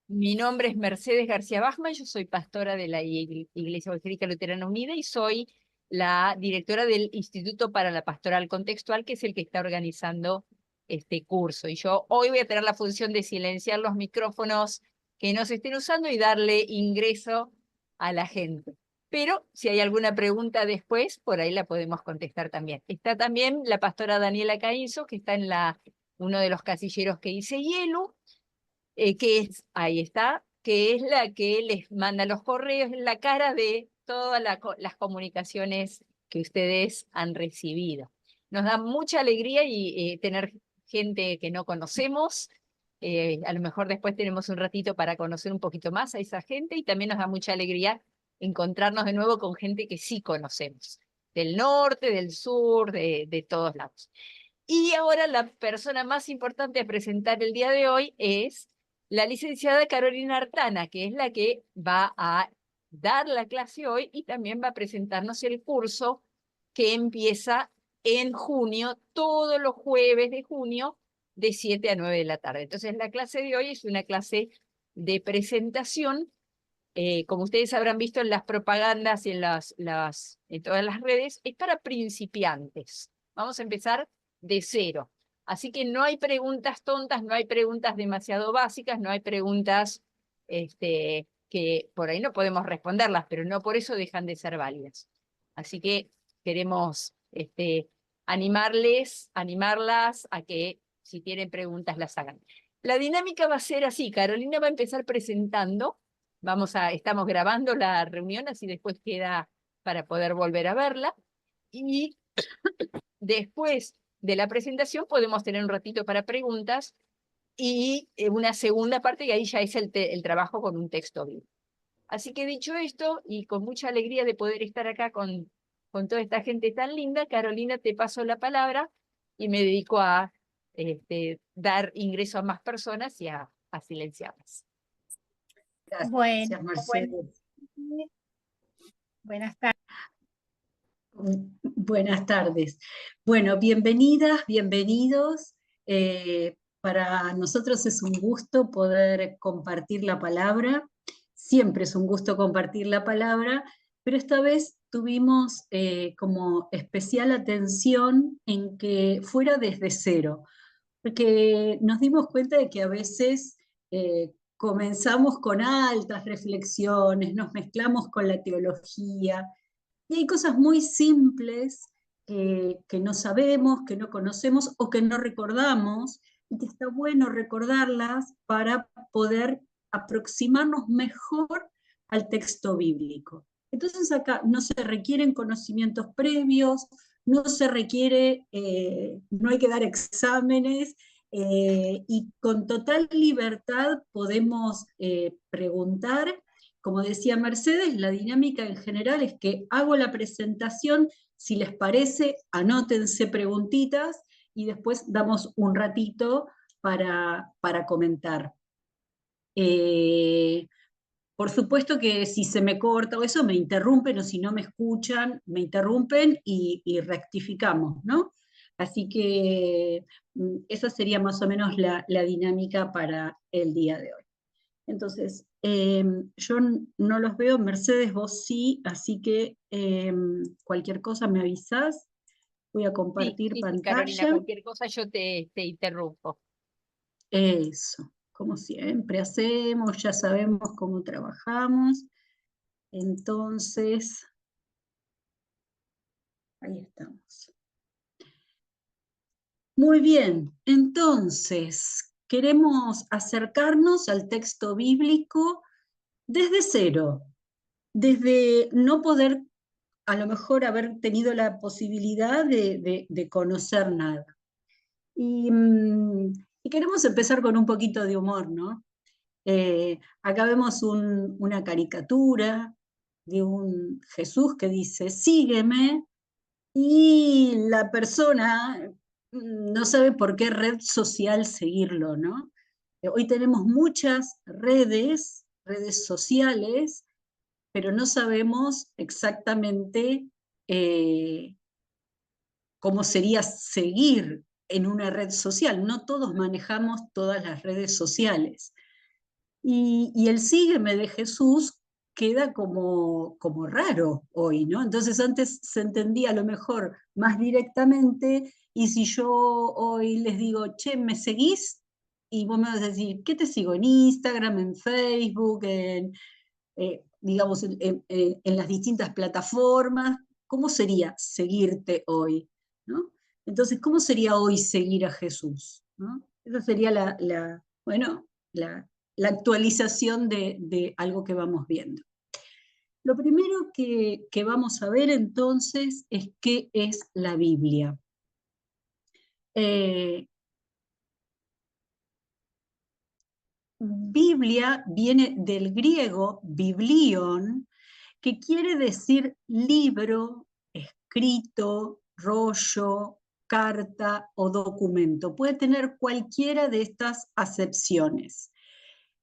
Mi nombre es Mercedes García Bachmann, yo soy pastora de la Iglesia Evangélica Luterana Unida y soy la directora del Instituto para la Pastoral Contextual, que es el que está organizando este curso. Y yo hoy voy a tener la función de silenciar los micrófonos que no se estén usando y darle ingreso a la gente. Pero si hay alguna pregunta después, por ahí la podemos contestar también. Está también la pastora Daniela Caínzo, que está en uno de los casilleros que dice hielo, ahí está, que es la que les manda los correos, la cara de todas las comunicaciones que ustedes han recibido. Nos da mucha alegría tener gente que no conocemos. A lo mejor después tenemos un ratito para conocer un poquito más a esa gente, y también nos da mucha alegría encontrarnos de nuevo con gente que sí conocemos, del norte, del sur, de todos lados. Y ahora la persona más importante a presentar el día de hoy es la licenciada Carolina Artana, que es la que va a dar la clase hoy y también va a presentarnos el curso que empieza en junio, todos los jueves de junio, de 7 a 9 de la tarde. Entonces la clase de hoy es una clase de presentación. Como ustedes habrán visto en las propagandas y en todas las redes, es para principiantes. Vamos a empezar de cero. Así que no hay preguntas tontas, no hay preguntas demasiado básicas, no hay preguntas que por ahí no podemos responderlas, pero no por eso dejan de ser válidas. Así que queremos animarlas a que si tienen preguntas las hagan. La dinámica va a ser así: Carolina va a empezar presentando. Estamos grabando la reunión, así después queda para poder volver a verla. Y después de la presentación podemos tener un ratito para preguntas y una segunda parte, y ahí ya es el trabajo con un texto bíblico. Así que dicho esto, y con mucha alegría de poder estar acá con toda esta gente tan linda, Carolina, te paso la palabra y me dedico a dar ingreso a más personas y a silenciarlas. Bueno, Gracias, Mercedes. buenas tardes. Buenas tardes. Bueno, bienvenidas, bienvenidos. Para nosotros es un gusto poder compartir la palabra. Siempre es un gusto compartir la palabra, pero esta vez tuvimos como especial atención en que fuera desde cero, porque nos dimos cuenta de que a veces comenzamos con altas reflexiones, nos mezclamos con la teología, y hay cosas muy simples que no sabemos, que no conocemos o que no recordamos, y que está bueno recordarlas para poder aproximarnos mejor al texto bíblico. Entonces acá no se requieren conocimientos previos, no se requiere, no hay que dar exámenes, y con total libertad podemos preguntar. Como decía Mercedes, la dinámica en general es que hago la presentación, si les parece, anótense preguntitas y después damos un ratito para comentar. Por supuesto que si se me corta o eso, me interrumpen, o si no me escuchan, me interrumpen y rectificamos, ¿no? Así que esa sería más o menos la dinámica para el día de hoy. Entonces, yo no los veo, Mercedes, vos sí, así que cualquier cosa me avisás. Voy a compartir Sí, Carolina, pantalla. cualquier cosa yo te interrumpo. Eso, como siempre hacemos, ya sabemos cómo trabajamos. Entonces, ahí estamos. Muy bien, entonces, queremos acercarnos al texto bíblico desde cero, desde no poder a lo mejor haber tenido la posibilidad de conocer nada. Y queremos empezar con un poquito de humor, ¿no? Acá vemos una caricatura de un Jesús que dice, sígueme, y la persona no sabe por qué red social seguirlo, ¿no? Hoy tenemos muchas redes sociales, pero no sabemos exactamente cómo sería seguir en una red social. No todos manejamos todas las redes sociales. Y el sígueme de Jesús queda como raro hoy, ¿no? Entonces antes se entendía a lo mejor más directamente, y si yo hoy les digo, che, ¿me seguís? Y vos me vas a decir, ¿qué te sigo? ¿En Instagram, en Facebook, digamos, en las distintas plataformas? ¿Cómo sería seguirte hoy? ¿No? Entonces, ¿cómo sería hoy seguir a Jesús? ¿No? Esa sería bueno, la actualización de algo que vamos viendo. Lo primero que vamos a ver entonces es qué es la Biblia. Biblia viene del griego biblion, que quiere decir libro, escrito, rollo, carta o documento. Puede tener cualquiera de estas acepciones.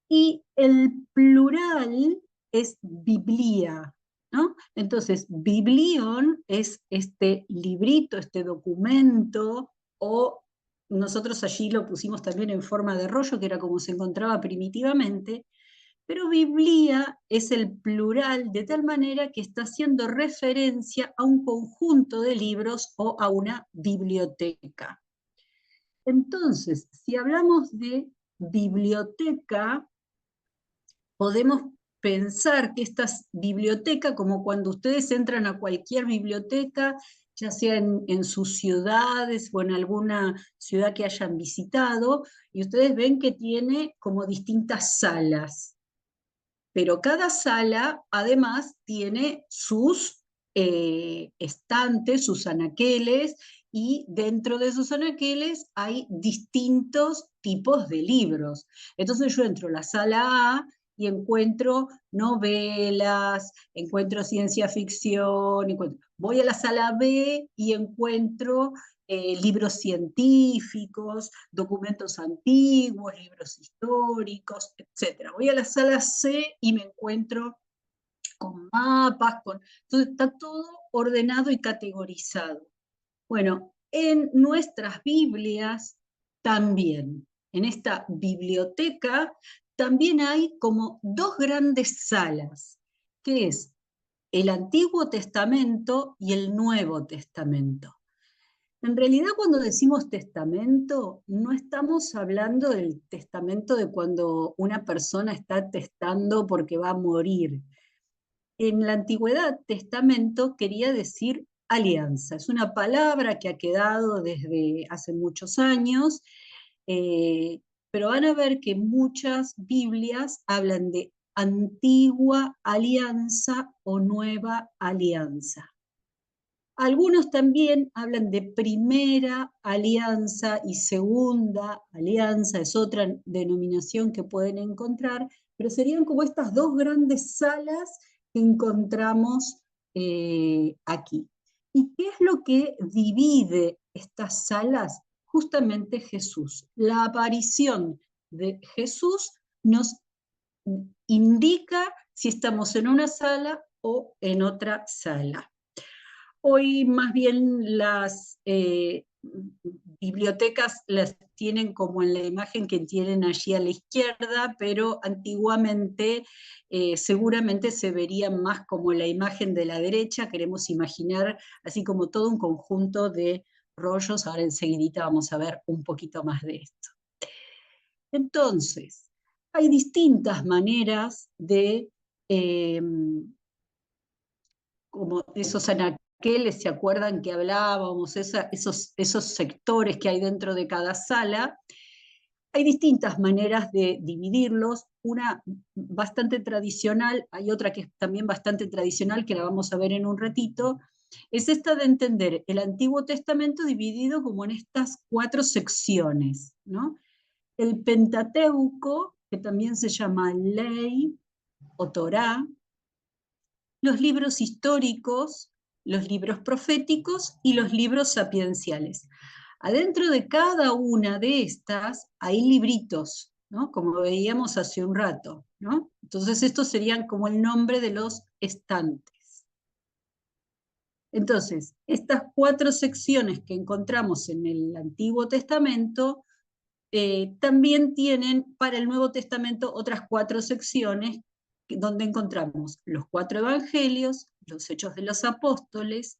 Y el plural es biblia, ¿no? Entonces, biblion es este librito, este documento, o nosotros allí lo pusimos también en forma de rollo, que era como se encontraba primitivamente, pero biblia es el plural de tal manera que está haciendo referencia a un conjunto de libros o a una biblioteca. Entonces, si hablamos de biblioteca, podemos pensar que esta biblioteca, como cuando ustedes entran a cualquier biblioteca, ya sea en sus ciudades o en alguna ciudad que hayan visitado, y ustedes ven que tiene como distintas salas. Pero cada sala, además, tiene sus estantes, sus anaqueles, y dentro de esos anaqueles hay distintos tipos de libros. Entonces yo entro a la sala A y encuentro novelas, encuentro ciencia ficción, voy a la sala B y encuentro libros científicos, documentos antiguos, libros históricos, etc. Voy a la sala C y me encuentro con mapas, entonces está todo ordenado y categorizado. Bueno, en nuestras Biblias también, en esta biblioteca, también hay como dos grandes salas, que es el Antiguo Testamento y el Nuevo Testamento. En realidad, cuando decimos testamento, no estamos hablando del testamento de cuando una persona está testando porque va a morir. En la antigüedad, testamento quería decir alianza. Es una palabra que ha quedado desde hace muchos años, pero van a ver que muchas Biblias hablan de antigua alianza o nueva alianza. Algunos también hablan de primera alianza y segunda alianza, es otra denominación que pueden encontrar, pero serían como estas dos grandes salas que encontramos aquí. ¿Y qué es lo que divide estas salas? Justamente Jesús. La aparición de Jesús nos indica si estamos en una sala o en otra sala. Hoy más bien las bibliotecas las tienen como en la imagen que tienen allí a la izquierda, pero antiguamente seguramente se verían más como la imagen de la derecha. Queremos imaginar así como todo un conjunto de rollos. Ahora enseguidita vamos a ver un poquito más de esto. Entonces, hay distintas maneras de como esos anaqueles, ¿se acuerdan que hablábamos? Esos sectores que hay dentro de cada sala. Hay distintas maneras de dividirlos, una bastante tradicional, hay otra que es también bastante tradicional, que la vamos a ver en un ratito, es esta de entender el Antiguo Testamento dividido como en estas 4 secciones, ¿no? El Pentateuco, que también se llama Ley o Torá, los libros históricos, los libros proféticos y los libros sapienciales. Adentro de cada una de estas hay libritos, ¿no? Como veíamos hace un rato, ¿no? Entonces estos serían como el nombre de los estantes. Entonces, estas 4 secciones que encontramos en el Antiguo Testamento también tienen para el Nuevo Testamento otras 4 secciones donde encontramos los 4 evangelios, los Hechos de los Apóstoles,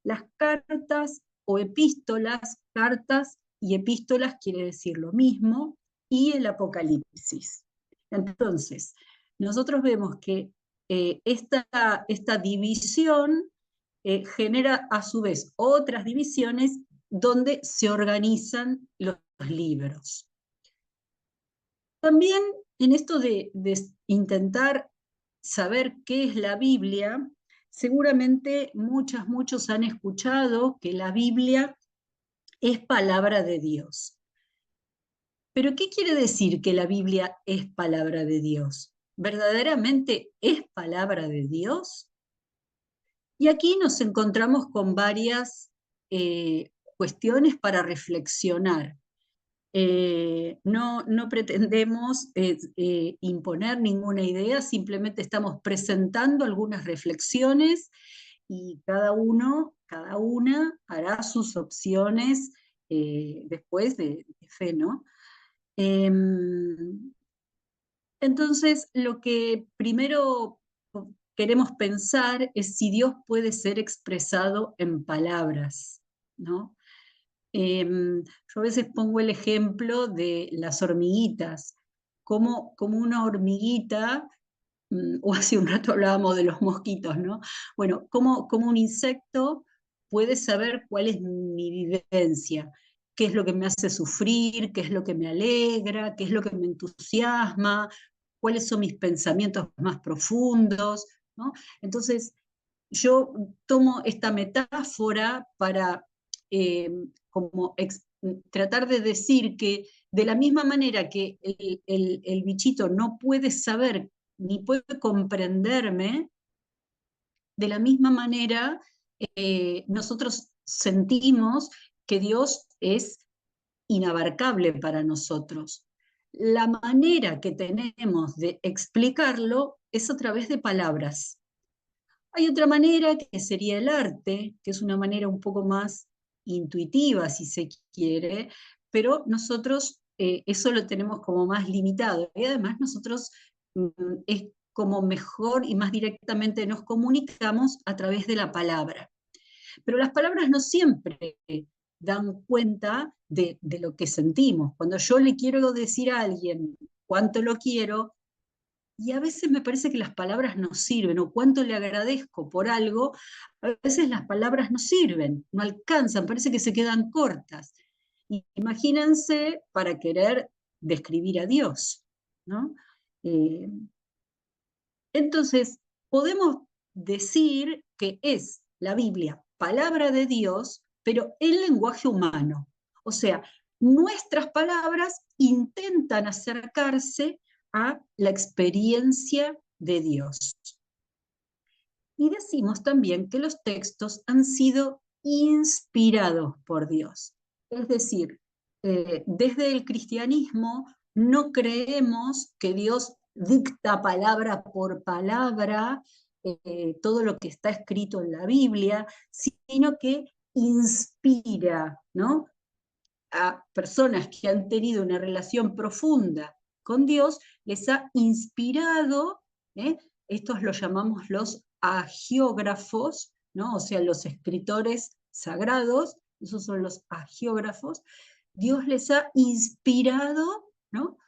las cartas o epístolas, cartas y epístolas quiere decir lo mismo, y el Apocalipsis. Entonces, nosotros vemos que esta división genera a su vez otras divisiones donde se organizan los libros. También en esto de intentar saber qué es la Biblia, seguramente muchos han escuchado que la Biblia es palabra de Dios. Pero ¿qué quiere decir que la Biblia es palabra de Dios? ¿Verdaderamente es palabra de Dios? Y aquí nos encontramos con varias cuestiones para reflexionar. No pretendemos imponer ninguna idea, simplemente estamos presentando algunas reflexiones y cada una hará sus opciones después de fe, ¿no? Entonces, lo que primero queremos pensar es si Dios puede ser expresado en palabras, ¿no? Yo a veces pongo el ejemplo de las hormiguitas, como una hormiguita, o hace un rato hablábamos de los mosquitos, ¿no? Bueno, como un insecto puede saber cuál es mi vivencia, qué es lo que me hace sufrir, qué es lo que me alegra, qué es lo que me entusiasma, cuáles son mis pensamientos más profundos, ¿no? Entonces, yo tomo esta metáfora para como tratar de decir que de la misma manera que el bichito no puede saber ni puede comprenderme, de la misma manera nosotros sentimos que Dios es inabarcable para nosotros. La manera que tenemos de explicarlo es a través de palabras. Hay otra manera que sería el arte, que es una manera un poco más intuitiva, si se quiere, pero nosotros eso lo tenemos como más limitado. Y además nosotros es como mejor y más directamente nos comunicamos a través de la palabra. Pero las palabras no siempre dan cuenta de lo que sentimos. Cuando yo le quiero decir a alguien cuánto lo quiero, y a veces me parece que las palabras no sirven, o cuánto le agradezco por algo, a veces las palabras no sirven, no alcanzan, parece que se quedan cortas. Y imagínense para querer describir a Dios, ¿no? Entonces, podemos decir que es la Biblia palabra de Dios, pero en lenguaje humano. O sea, nuestras palabras intentan acercarse a la experiencia de Dios. Y decimos también que los textos han sido inspirados por Dios. Es decir, desde el cristianismo no creemos que Dios dicta palabra por palabra todo lo que está escrito en la Biblia, sino que inspira, ¿no?, a personas que han tenido una relación profunda con Dios, les ha inspirado, estos los llamamos los agiógrafos, ¿no? O sea, los escritores sagrados, esos son los agiógrafos. Dios les ha inspirado, ¿no?,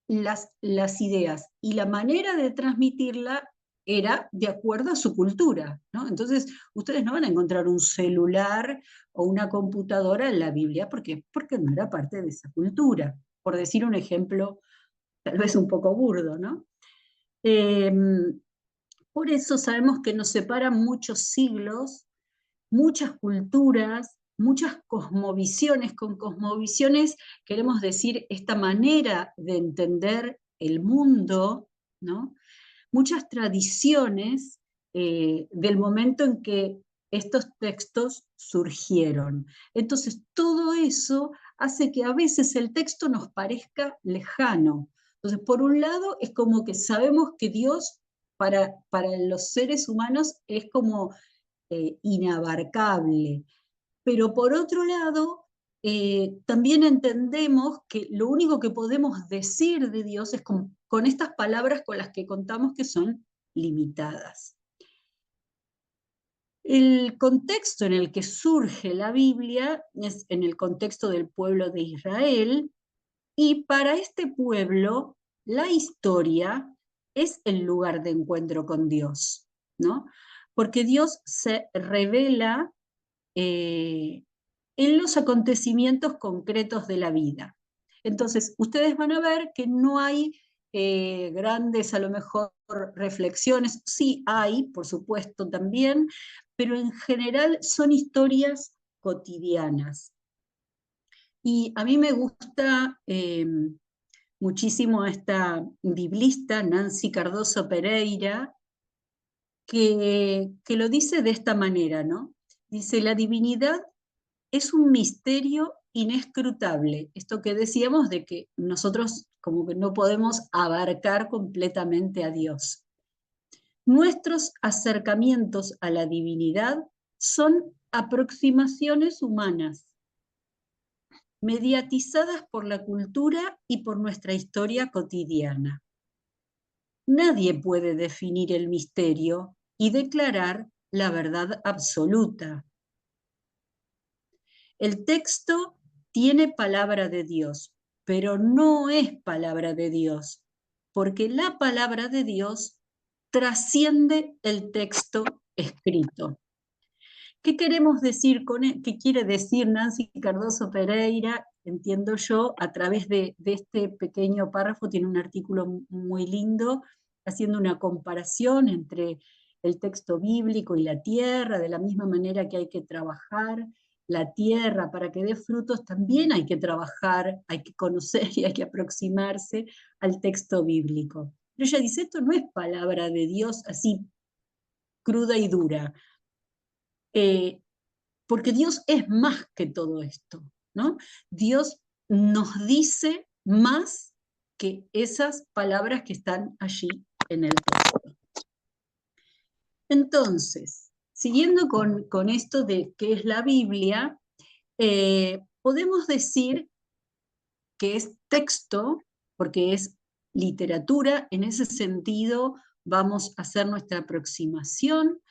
las ideas, y la manera de transmitirla era de acuerdo a su cultura, ¿no? Entonces, ustedes no van a encontrar un celular o una computadora en la Biblia, porque no era parte de esa cultura, por decir un ejemplo tal vez un poco burdo, ¿no? Por eso sabemos que nos separan muchos siglos, muchas culturas, muchas cosmovisiones. Con cosmovisiones queremos decir esta manera de entender el mundo, ¿no? Muchas tradiciones del momento en que estos textos surgieron. Entonces, todo eso hace que a veces el texto nos parezca lejano, Entonces, por un lado, es como que sabemos que Dios para los seres humanos es como inabarcable, pero por otro lado, también entendemos que lo único que podemos decir de Dios es con estas palabras con las que contamos que son limitadas. El contexto en el que surge la Biblia es en el contexto del pueblo de Israel, y para este pueblo la historia es el lugar de encuentro con Dios, ¿no? Porque Dios se revela en los acontecimientos concretos de la vida. Entonces, ustedes van a ver que no hay grandes, a lo mejor, reflexiones. Sí hay, por supuesto, también, pero en general son historias cotidianas. Y a mí me gusta muchísimo esta biblista, Nancy Cardoso Pereira, que lo dice de esta manera, ¿no? Dice, la divinidad es un misterio inescrutable. Esto que decíamos de que nosotros como que no podemos abarcar completamente a Dios. Nuestros acercamientos a la divinidad son aproximaciones humanas, mediatizadas por la cultura y por nuestra historia cotidiana. Nadie puede definir el misterio y declarar la verdad absoluta. El texto tiene palabra de Dios, pero no es palabra de Dios, porque la palabra de Dios trasciende el texto escrito. ¿Qué queremos decir con qué quiere decir Nancy Cardoso Pereira? Entiendo yo, a través de este pequeño párrafo, tiene un artículo muy lindo, haciendo una comparación entre el texto bíblico y la tierra, de la misma manera que hay que trabajar la tierra para que dé frutos, también hay que trabajar, hay que conocer y hay que aproximarse al texto bíblico. Pero ella dice, esto no es palabra de Dios así cruda y dura, porque Dios es más que todo esto, ¿no? Dios nos dice más que esas palabras que están allí en el texto. Entonces, siguiendo con esto de qué es la Biblia, podemos decir que es texto, porque es literatura, en ese sentido vamos a hacer nuestra aproximación.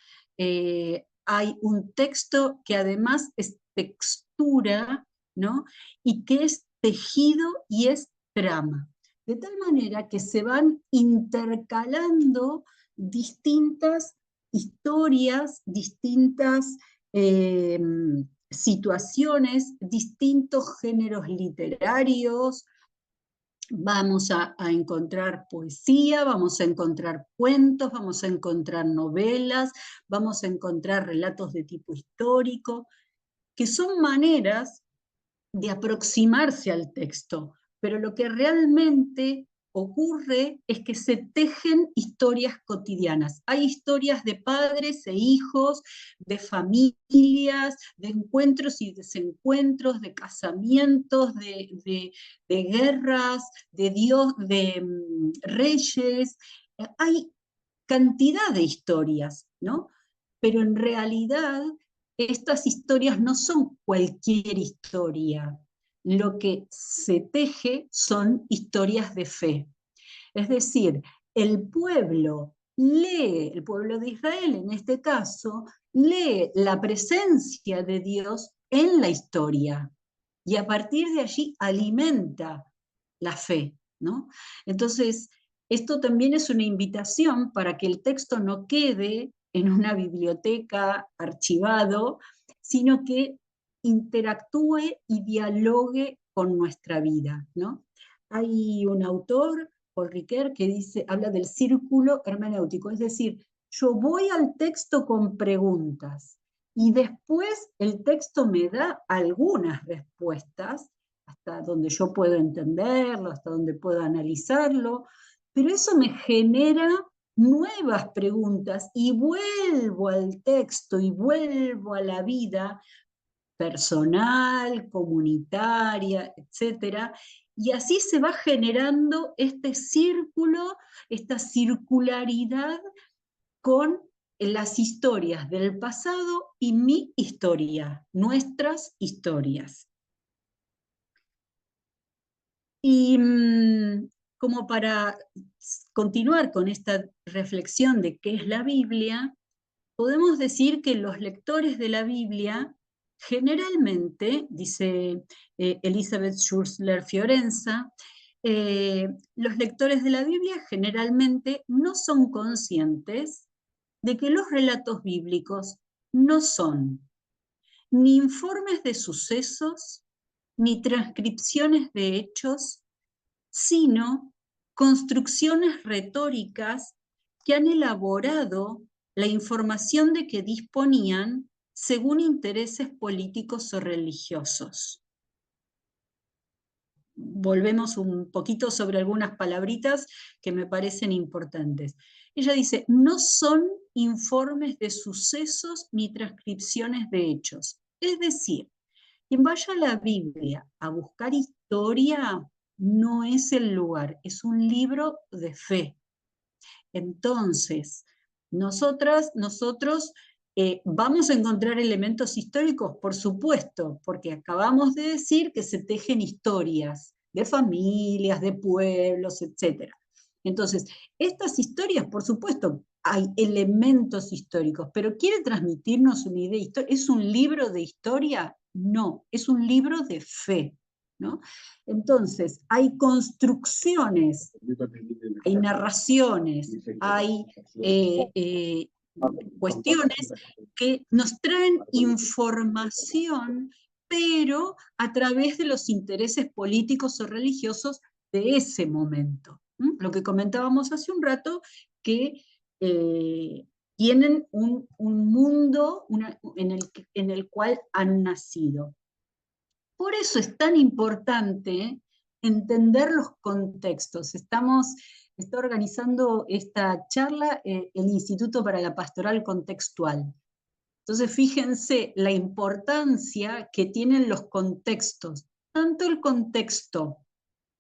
Hay un texto que además es textura, ¿no? Y que es tejido y es trama. De tal manera que se van intercalando distintas historias, distintas situaciones, distintos géneros literarios. Vamos a encontrar poesía, vamos a encontrar cuentos, vamos a encontrar novelas, vamos a encontrar relatos de tipo histórico, que son maneras de aproximarse al texto, pero lo que realmente ocurre es que se tejen historias cotidianas. Hay historias de padres e hijos, de familias, de encuentros y desencuentros, de casamientos, de guerras, de Dios, de reyes. Hay cantidad de historias, ¿no? Pero en realidad estas historias no son cualquier historia. Lo que se teje son historias de fe. Es decir, el pueblo lee, el pueblo de Israel en este caso, lee la presencia de Dios en la historia y a partir de allí alimenta la fe, ¿no? Entonces, esto también es una invitación para que el texto no quede en una biblioteca archivado, sino que interactúe y dialogue con nuestra vida, ¿no? Hay un autor, Paul Ricoeur, que dice, habla del círculo hermenéutico, es decir, yo voy al texto con preguntas y después el texto me da algunas respuestas, hasta donde yo puedo entenderlo, hasta donde puedo analizarlo, pero eso me genera nuevas preguntas y vuelvo al texto y vuelvo a la vida personal, comunitaria, etcétera, Y así se va generando este círculo, esta circularidad con las historias del pasado y mi historia, nuestras historias. Y como para continuar con esta reflexión de qué es la Biblia, podemos decir que los lectores de la Biblia generalmente, dice Elizabeth Schurzler Fiorenza, los lectores de la Biblia generalmente no son conscientes de que los relatos bíblicos no son ni informes de sucesos, ni transcripciones de hechos, sino construcciones retóricas que han elaborado la información de que disponían según intereses políticos o religiosos. Volvemos un poquito sobre algunas palabritas que me parecen importantes. Ella dice, no son informes de sucesos ni transcripciones de hechos. Es decir, quien vaya a la Biblia a buscar historia no es el lugar, es un libro de fe. Entonces, nosotros vamos a encontrar elementos históricos, por supuesto, porque acabamos de decir que se tejen historias de familias, de pueblos, etc. Entonces, estas historias, por supuesto, hay elementos históricos, pero ¿quiere transmitirnos una idea histórica? ¿Es un libro de historia? No, es un libro de fe, ¿no? Entonces, hay construcciones, hay narraciones, hay cuestiones que nos traen información, pero a través de los intereses políticos o religiosos de ese momento. Lo que comentábamos hace un rato, que tienen un mundo en el cual han nacido. Por eso es tan importante entender los contextos. Está organizando esta charla el Instituto para la Pastoral Contextual. Entonces, fíjense la importancia que tienen los contextos, tanto el contexto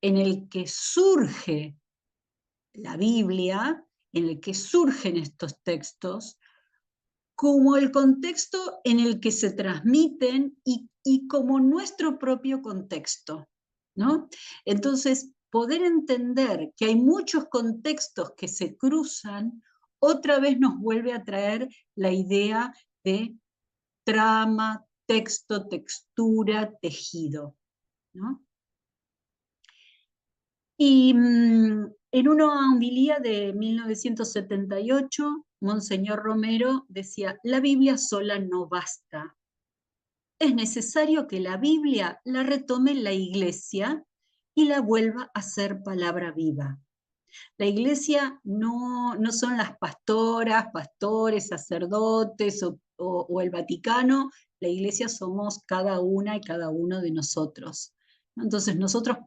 en el que surge la Biblia, en el que surgen estos textos, como el contexto en el que se transmiten y como nuestro propio contexto, ¿no? Entonces, poder entender que hay muchos contextos que se cruzan, otra vez nos vuelve a traer la idea de trama, texto, textura, tejido, ¿no? Y en una homilía de 1978, Monseñor Romero decía, la Biblia sola no basta. Es necesario que la Biblia la retome la Iglesia y la vuelva a ser palabra viva. La Iglesia no son las pastoras, pastores, sacerdotes o el Vaticano. La Iglesia somos cada una y cada uno de nosotros. Entonces nosotros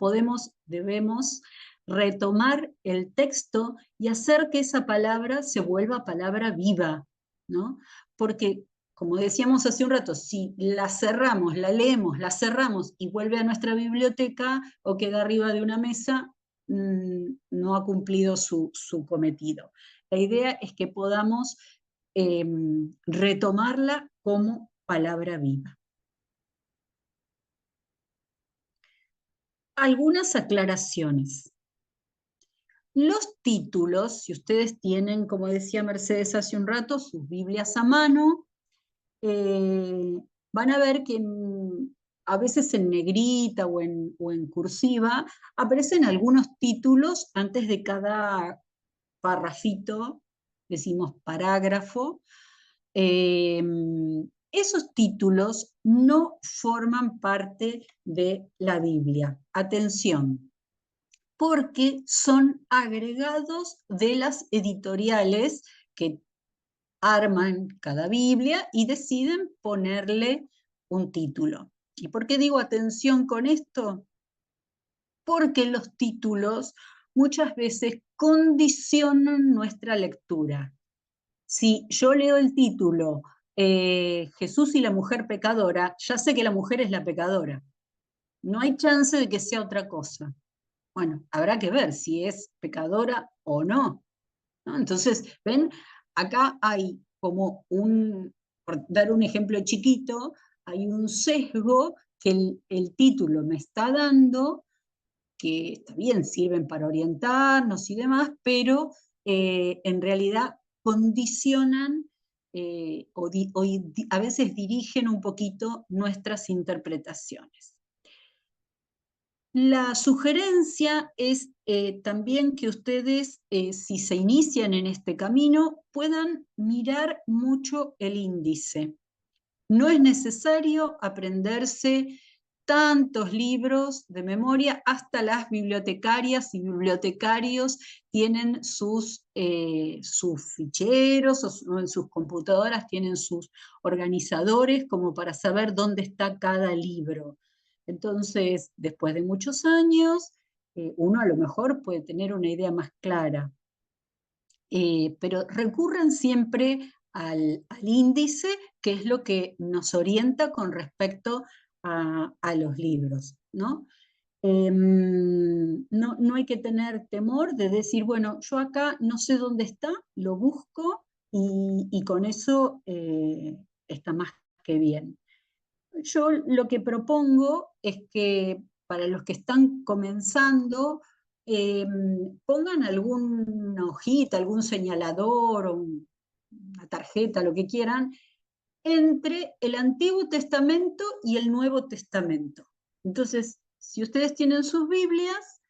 debemos retomar el texto y hacer que esa palabra se vuelva palabra viva, ¿no? Porque, como decíamos hace un rato, si la cerramos, la leemos, la cerramos y vuelve a nuestra biblioteca o queda arriba de una mesa, no ha cumplido su cometido. La idea es que podamos retomarla como palabra viva. Algunas aclaraciones. Los títulos, si ustedes tienen, como decía Mercedes hace un rato, sus Biblias a mano, van a ver que a veces en negrita o en cursiva aparecen algunos títulos antes de cada parrafito, decimos parágrafo. Esos títulos no forman parte de la Biblia. Atención, porque son agregados de las editoriales que arman cada Biblia y deciden ponerle un título. ¿Y por qué digo atención con esto? Porque los títulos muchas veces condicionan nuestra lectura. Si yo leo el título Jesús y la mujer pecadora, ya sé que la mujer es la pecadora. no hay chance de que sea otra cosa. Bueno, habrá que ver si es pecadora o no, ¿no? Entonces, ven, acá hay como por dar un ejemplo chiquito, hay un sesgo que el título me está dando, que está bien, sirven para orientarnos y demás, pero en realidad condicionan a veces dirigen un poquito nuestras interpretaciones. La sugerencia es también que ustedes, si se inician en este camino, puedan mirar mucho el índice. No es necesario aprenderse tantos libros de memoria, hasta las bibliotecarias y bibliotecarios tienen sus ficheros, o en sus computadoras tienen sus organizadores como para saber dónde está cada libro. Entonces, después de muchos años, uno a lo mejor puede tener una idea más clara. Pero recurran siempre al índice, que es lo que nos orienta con respecto a los libros, ¿no? No hay que tener temor de decir, bueno, yo acá no sé dónde está, lo busco y con eso está más que bien. Yo lo que propongo es que para los que están comenzando, pongan alguna hojita, algún señalador o una tarjeta, lo que quieran, entre el Antiguo Testamento y el Nuevo Testamento. Entonces, si ustedes tienen sus Biblias,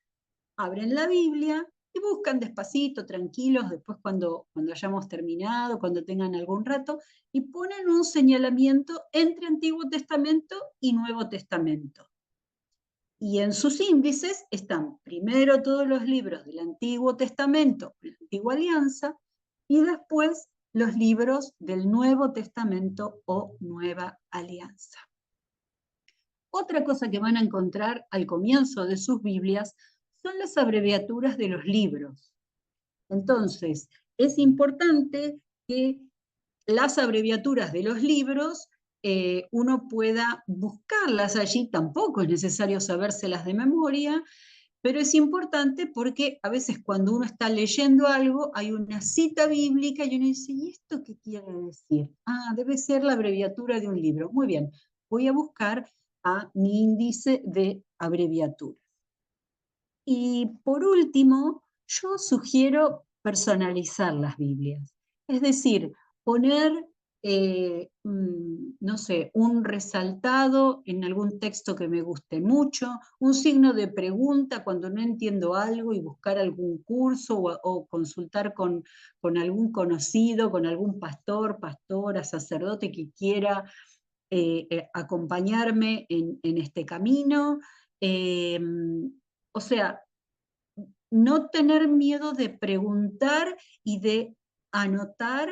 abren la Biblia y buscan despacito, tranquilos, después cuando hayamos terminado, cuando tengan algún rato, y ponen un señalamiento entre Antiguo Testamento y Nuevo Testamento. Y en sus índices están primero todos los libros del Antiguo Testamento, la Antigua Alianza, y después los libros del Nuevo Testamento o Nueva Alianza. Otra cosa que van a encontrar al comienzo de sus Biblias son las abreviaturas de los libros. Entonces, es importante que las abreviaturas de los libros uno pueda buscarlas allí, tampoco es necesario sabérselas de memoria, pero es importante porque a veces cuando uno está leyendo algo hay una cita bíblica y uno dice, ¿y esto qué quiere decir? Ah, debe ser la abreviatura de un libro. Muy bien, voy a buscar a mi índice de abreviaturas. Y por último, yo sugiero personalizar las Biblias. Es decir, poner, no sé, un resaltado en algún texto que me guste mucho, un signo de pregunta cuando no entiendo algo y buscar algún curso o consultar con algún conocido, con algún pastor, pastora, sacerdote que quiera acompañarme en este camino. O sea, no tener miedo de preguntar y de anotar,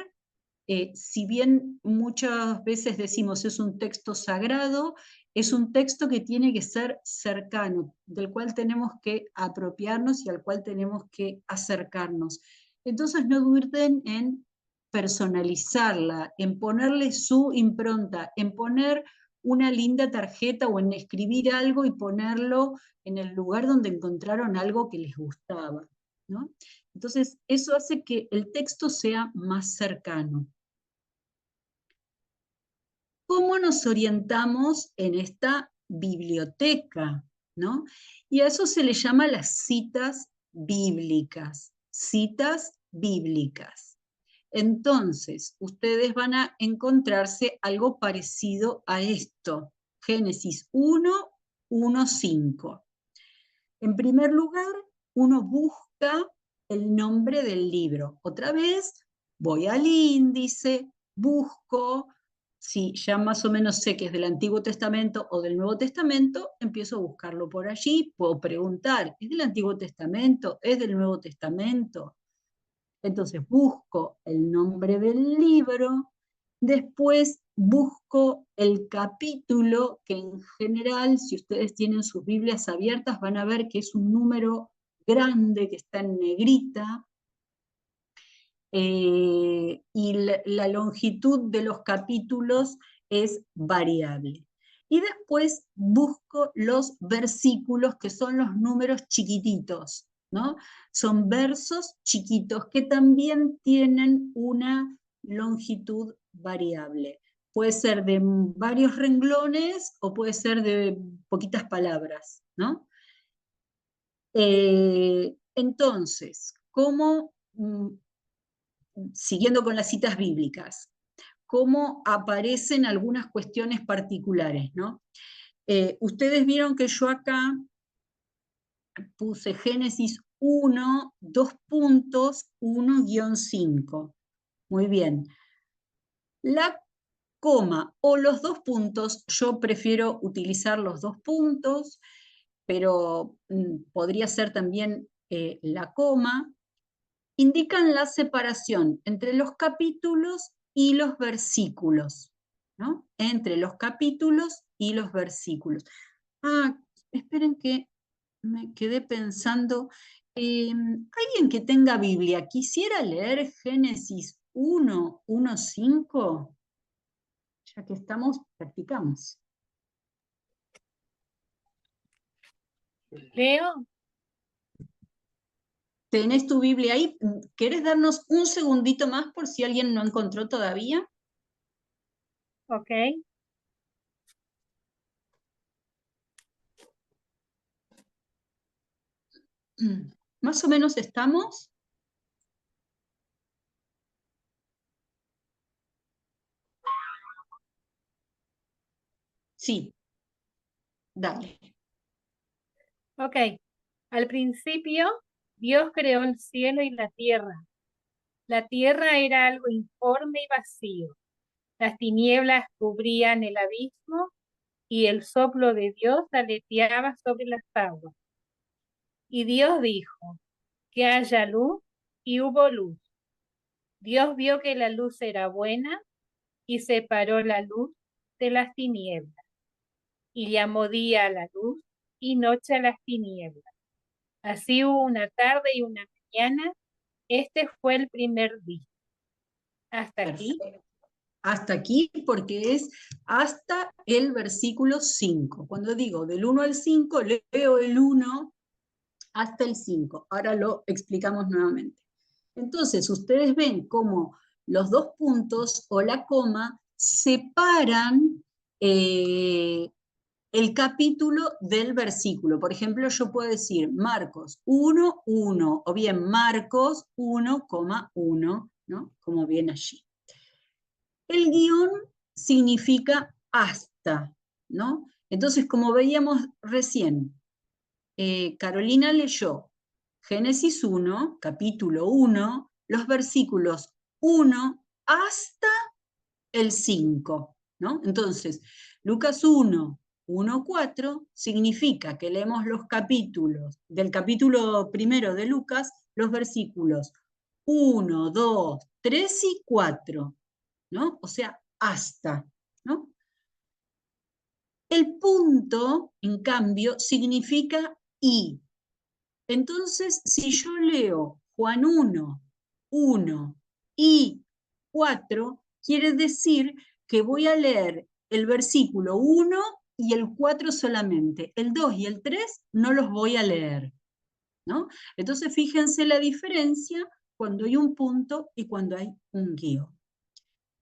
si bien muchas veces decimos es un texto sagrado, es un texto que tiene que ser cercano, del cual tenemos que apropiarnos y al cual tenemos que acercarnos. Entonces no duden en personalizarla, en ponerle su impronta, en poner una linda tarjeta o en escribir algo y ponerlo en el lugar donde encontraron algo que les gustaba, ¿no? Entonces, eso hace que el texto sea más cercano. ¿Cómo nos orientamos en esta biblioteca, ¿no? Y a eso se le llama las citas bíblicas, citas bíblicas. Entonces, ustedes van a encontrarse algo parecido a esto. Génesis 1, 1, 5. En primer lugar, uno busca el nombre del libro. Otra vez, voy al índice, busco, si ya más o menos sé que es del Antiguo Testamento o del Nuevo Testamento, empiezo a buscarlo por allí, puedo preguntar, ¿es del Antiguo Testamento? ¿Es del Nuevo Testamento? Entonces busco el nombre del libro, después busco el capítulo, que en general, si ustedes tienen sus Biblias abiertas, van a ver que es un número grande que está en negrita, y la longitud de los capítulos es variable. Y después busco los versículos, que son los números chiquititos, ¿no? Son versos chiquitos que también tienen una longitud variable. Puede ser de varios renglones o puede ser de poquitas palabras, ¿no? Entonces, ¿cómo, siguiendo con las citas bíblicas, cómo aparecen algunas cuestiones particulares, ¿no? Ustedes vieron que yo acá puse Génesis 1, 2 puntos, 1-5. Muy bien. La coma o los 2 puntos, yo prefiero utilizar los 2 puntos, pero podría ser también la coma, indican la separación entre los capítulos y los versículos, ¿no? Entre los capítulos y los versículos. Ah, esperen que me quedé pensando, alguien que tenga Biblia, ¿quisiera leer Génesis 1:5? Ya que estamos, practicamos. Leo. ¿Tenés tu Biblia ahí? ¿Querés darnos un segundito más por si alguien no encontró todavía? Ok. ¿Más o menos estamos? Sí, dale. Ok. Al principio, Dios creó el cielo y la tierra. La tierra era algo informe y vacío. Las tinieblas cubrían el abismo y el soplo de Dios aleteaba sobre las aguas. Y Dios dijo, que haya luz, y hubo luz. Dios vio que la luz era buena y separó la luz de las tinieblas. Y llamó día a la luz y noche a las tinieblas. Así hubo una tarde y una mañana. Este fue el primer día. Hasta aquí. Perfecto. Hasta aquí, porque es hasta el versículo 5. Cuando digo del 1 al 5, leo el 1 hasta el 5. Ahora lo explicamos nuevamente. Entonces, ustedes ven cómo los 2 puntos o la coma separan el capítulo del versículo. Por ejemplo, yo puedo decir Marcos 1:1 o bien Marcos 1,1, ¿no? Como viene allí. El guión significa hasta, ¿no? Entonces, como veíamos recién, Carolina leyó Génesis 1, capítulo 1, los versículos 1 hasta el 5, ¿no? Entonces, Lucas 1:4 significa que leemos los capítulos, del capítulo primero de Lucas, los versículos 1, 2, 3 y 4, ¿no? O sea, hasta, ¿no? El punto, en cambio, significa y. Entonces, si yo leo Juan 1 y 4, quiere decir que voy a leer el versículo 1 y el 4 solamente. El 2 y el 3 no los voy a leer, ¿no? Entonces, fíjense la diferencia cuando hay un punto y cuando hay un guión.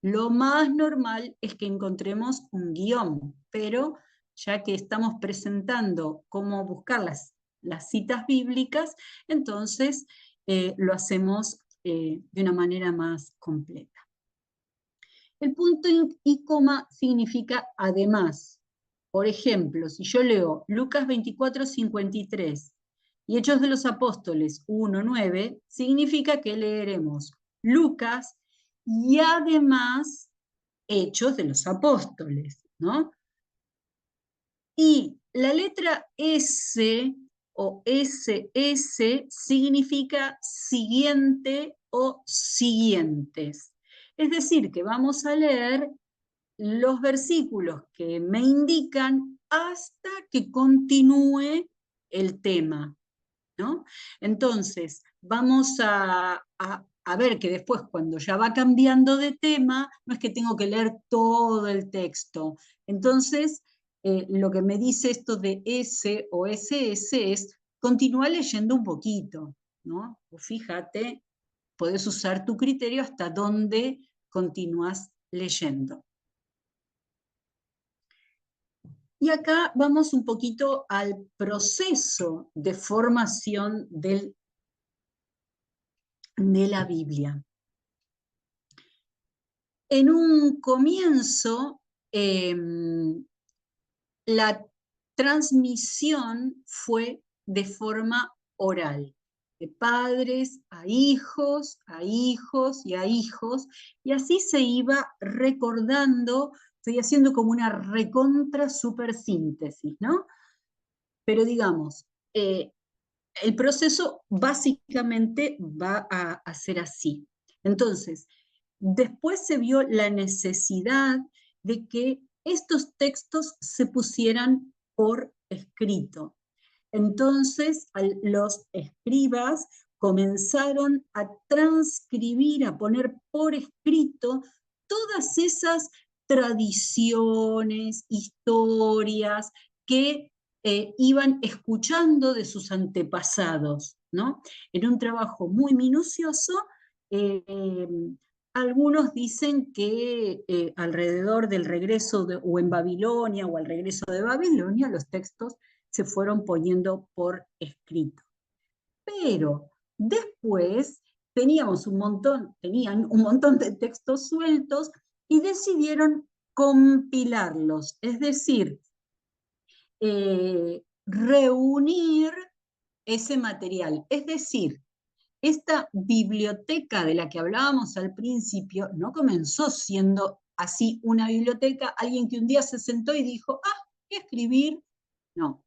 Lo más normal es que encontremos un guión, pero ya que estamos presentando cómo buscar las citas bíblicas, entonces lo hacemos de una manera más completa. El punto y coma significa además. Por ejemplo, si yo leo Lucas 24:53 y Hechos de los Apóstoles 1:9, significa que leeremos Lucas y además Hechos de los Apóstoles, ¿no? Y la letra S o SS significa siguiente o siguientes. Es decir, que vamos a leer los versículos que me indican hasta que continúe el tema, ¿no? Entonces, vamos a ver que después, cuando ya va cambiando de tema, no es que tengo que leer todo el texto. Entonces, lo que me dice esto de S o SS es, continúa leyendo un poquito, ¿no? O fíjate, podés usar tu criterio hasta dónde continúas leyendo. Y acá vamos un poquito al proceso de formación de la Biblia. En un comienzo, la transmisión fue de forma oral, de padres a hijos, a hijos y a hijos, y así se iba recordando. Estoy haciendo como una recontra super síntesis, ¿no? Pero digamos, el proceso básicamente va a ser así. Entonces, después se vio la necesidad de que estos textos se pusieran por escrito. Entonces, los escribas comenzaron a transcribir, a poner por escrito todas esas tradiciones, historias que iban escuchando de sus antepasados, ¿no? En un trabajo muy minucioso. Algunos dicen que alrededor del regreso o en Babilonia o al regreso de Babilonia, los textos se fueron poniendo por escrito. Pero después tenían un montón de textos sueltos y decidieron compilarlos, es decir, reunir ese material. Es decir, esta biblioteca de la que hablábamos al principio no comenzó siendo así una biblioteca, alguien que un día se sentó y dijo, ¿qué escribir? No.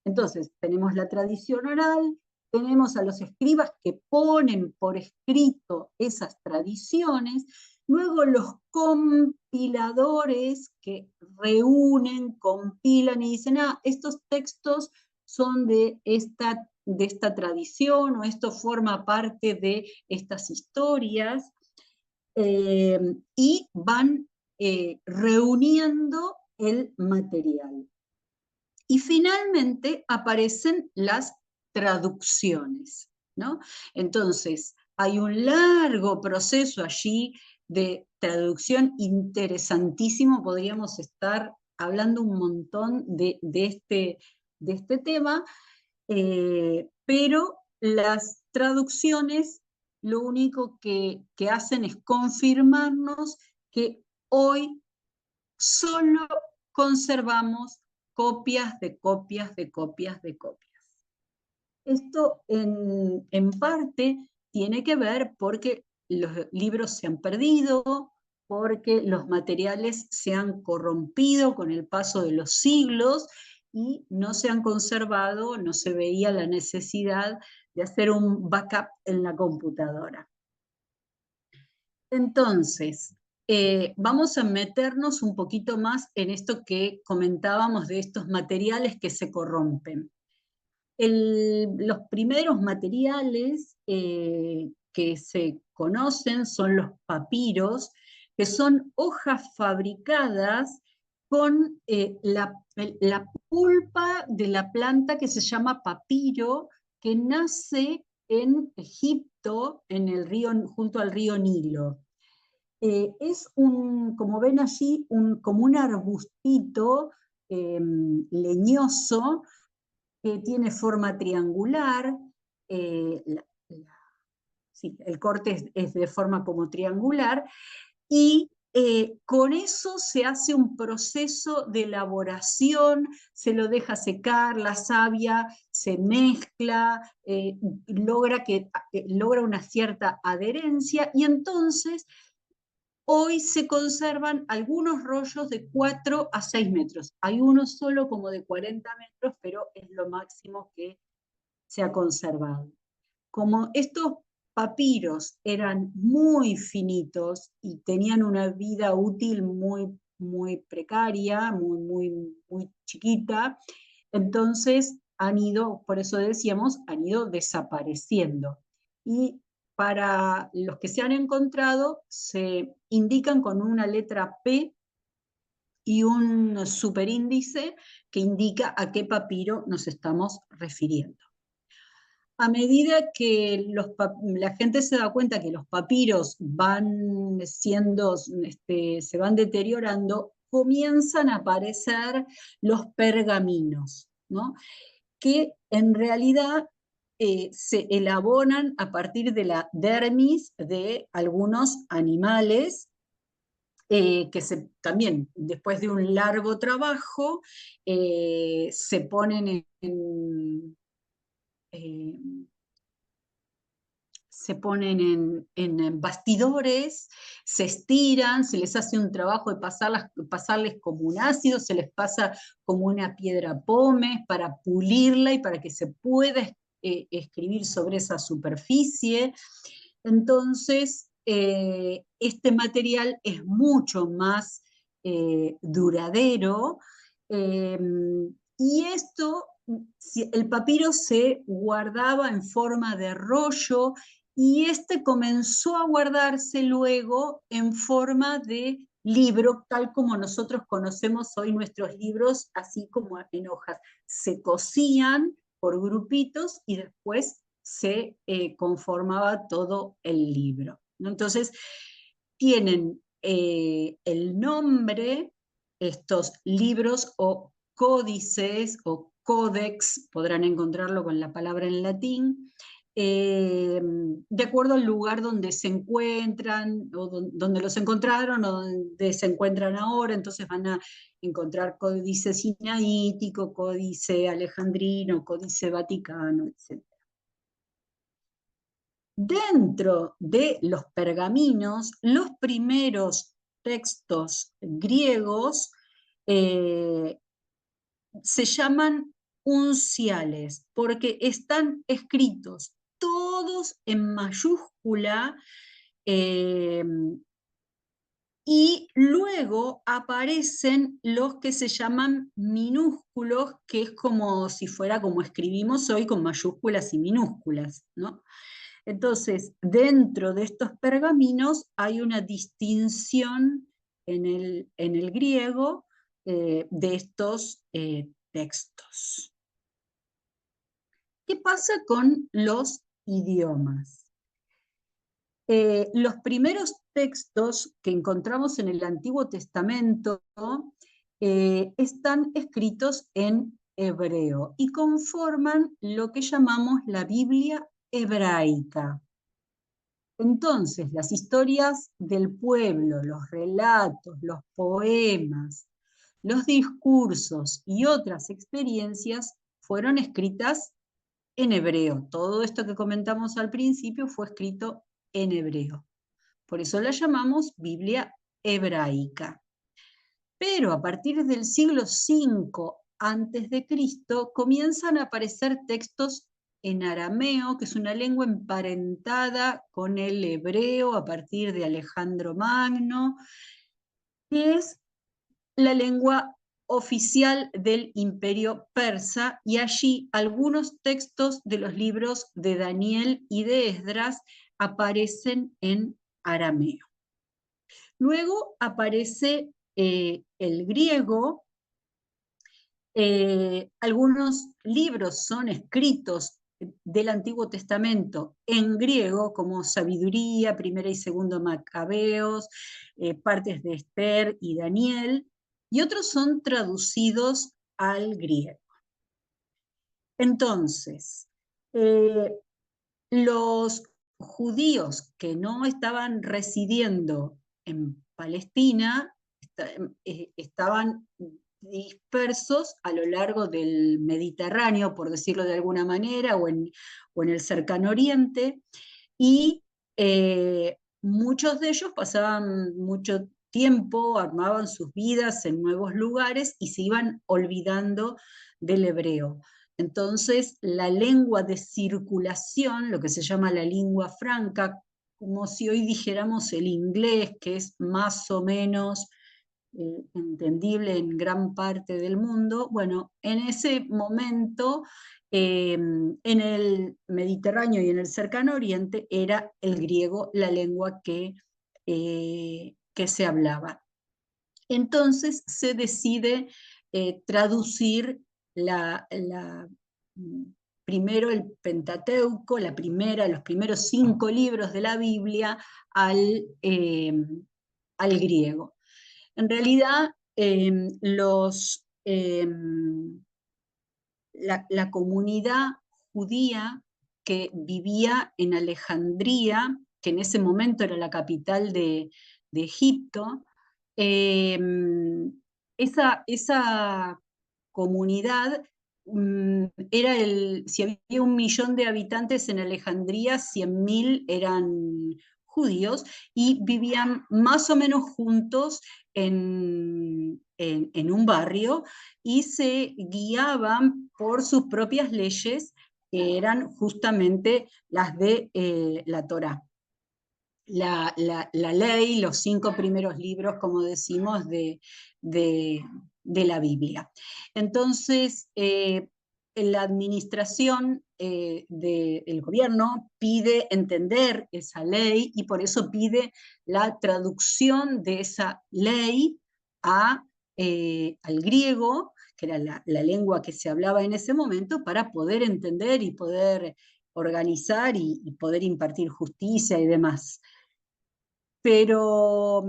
Entonces, tenemos la tradición oral, tenemos a los escribas que ponen por escrito esas tradiciones, luego los compiladores que reúnen, compilan y dicen, estos textos son de esta tradición, o esto forma parte de estas historias, y van reuniendo el material. Y finalmente aparecen las traducciones, ¿no? Entonces, hay un largo proceso allí de traducción interesantísimo, podríamos estar hablando un montón de este tema, pero las traducciones lo único que hacen es confirmarnos que hoy solo conservamos copias de copias de copias de copias. Esto en parte tiene que ver porque los libros se han perdido, porque los materiales se han corrompido con el paso de los siglos y no se han conservado, no se veía la necesidad de hacer un backup en la computadora. Entonces, vamos a meternos un poquito más en esto que comentábamos de estos materiales que se corrompen. Los primeros materiales que se conocen son los papiros, que son hojas fabricadas con la pulpa de la planta que se llama papiro, que nace en Egipto, junto al río Nilo. Es como ven allí, como un arbustito leñoso que tiene forma triangular. Sí, el corte es de forma como triangular, y con eso se hace un proceso de elaboración, se lo deja secar, la savia se mezcla, logra una cierta adherencia, y entonces hoy se conservan algunos rollos de 4 a 6 metros. Hay uno solo como de 40 metros, pero es lo máximo que se ha conservado. Como estos papiros eran muy finitos y tenían una vida útil muy, muy precaria, muy chiquita, entonces por eso decíamos, han ido desapareciendo. Y para los que se han encontrado, se indican con una letra P y un superíndice que indica a qué papiro nos estamos refiriendo. A medida que la gente se da cuenta que los papiros van siendo, se van deteriorando, comienzan a aparecer los pergaminos, ¿no? Que en realidad se elaboran a partir de la dermis de algunos animales, que también después de un largo trabajo se ponen eh, en bastidores, se estiran, se les hace un trabajo de pasarles como un ácido, se les pasa como una piedra pómez para pulirla y para que se pueda escribir sobre esa superficie. Entonces, este material es mucho más duradero, y esto, el papiro se guardaba en forma de rollo, y este comenzó a guardarse luego en forma de libro, tal como nosotros conocemos hoy nuestros libros, así como en hojas. Se cosían por grupitos y después se conformaba todo el libro, ¿no? Entonces, tienen el nombre, estos libros o códices o códex, podrán encontrarlo con la palabra en latín, de acuerdo al lugar donde se encuentran, o donde los encontraron, o donde se encuentran ahora. Entonces van a encontrar códice sinaítico, códice alejandrino, códice vaticano, etc. Dentro de los pergaminos, los primeros textos griegos se llaman unciales, porque están escritos todos en mayúscula, y luego aparecen los que se llaman minúsculos, que es como si fuera como escribimos hoy con mayúsculas y minúsculas, ¿no? Entonces, dentro de estos pergaminos hay una distinción en el griego de estos textos. ¿Qué pasa con los idiomas? Los primeros textos que encontramos en el Antiguo Testamento están escritos en hebreo y conforman lo que llamamos la Biblia hebraica. Entonces, las historias del pueblo, los relatos, los poemas, los discursos y otras experiencias fueron escritas en hebreo. Todo esto que comentamos al principio fue escrito en hebreo. Por eso la llamamos Biblia hebraica. Pero a partir del siglo V a.C. comienzan a aparecer textos en arameo, que es una lengua emparentada con el hebreo a partir de Alejandro Magno, que es la lengua oficial del Imperio Persa, y allí algunos textos de los libros de Daniel y de Esdras aparecen en arameo. Luego aparece el griego. Algunos libros son escritos del Antiguo Testamento en griego, como Sabiduría, Primera y Segundo Macabeos, partes de Esther y Daniel, y otros son traducidos al griego. Entonces, los judíos que no estaban residiendo en Palestina estaban dispersos a lo largo del Mediterráneo, por decirlo de alguna manera, o en el Cercano Oriente, y muchos de ellos pasaban mucho tiempo, armaban sus vidas en nuevos lugares y se iban olvidando del hebreo. Entonces, la lengua de circulación, lo que se llama la lengua franca, como si hoy dijéramos el inglés, que es más o menos entendible en gran parte del mundo, bueno, en ese momento, en el Mediterráneo y en el Cercano Oriente, era el griego la lengua que se hablaba. Entonces se decide traducir primero el Pentateuco, los primeros 5 libros de la Biblia al griego. En realidad, la comunidad judía que vivía en Alejandría, que en ese momento era la capital de Egipto, esa comunidad era si había 1 millón de habitantes en Alejandría, 100.000 eran judíos y vivían más o menos juntos en un barrio y se guiaban por sus propias leyes, que eran justamente las de la Torá. La ley, los 5 primeros libros, como decimos, de la Biblia. Entonces, la administración del gobierno pide entender esa ley y por eso pide la traducción de esa ley al griego, que era la lengua que se hablaba en ese momento, para poder entender y poder organizar y poder impartir justicia y demás. Pero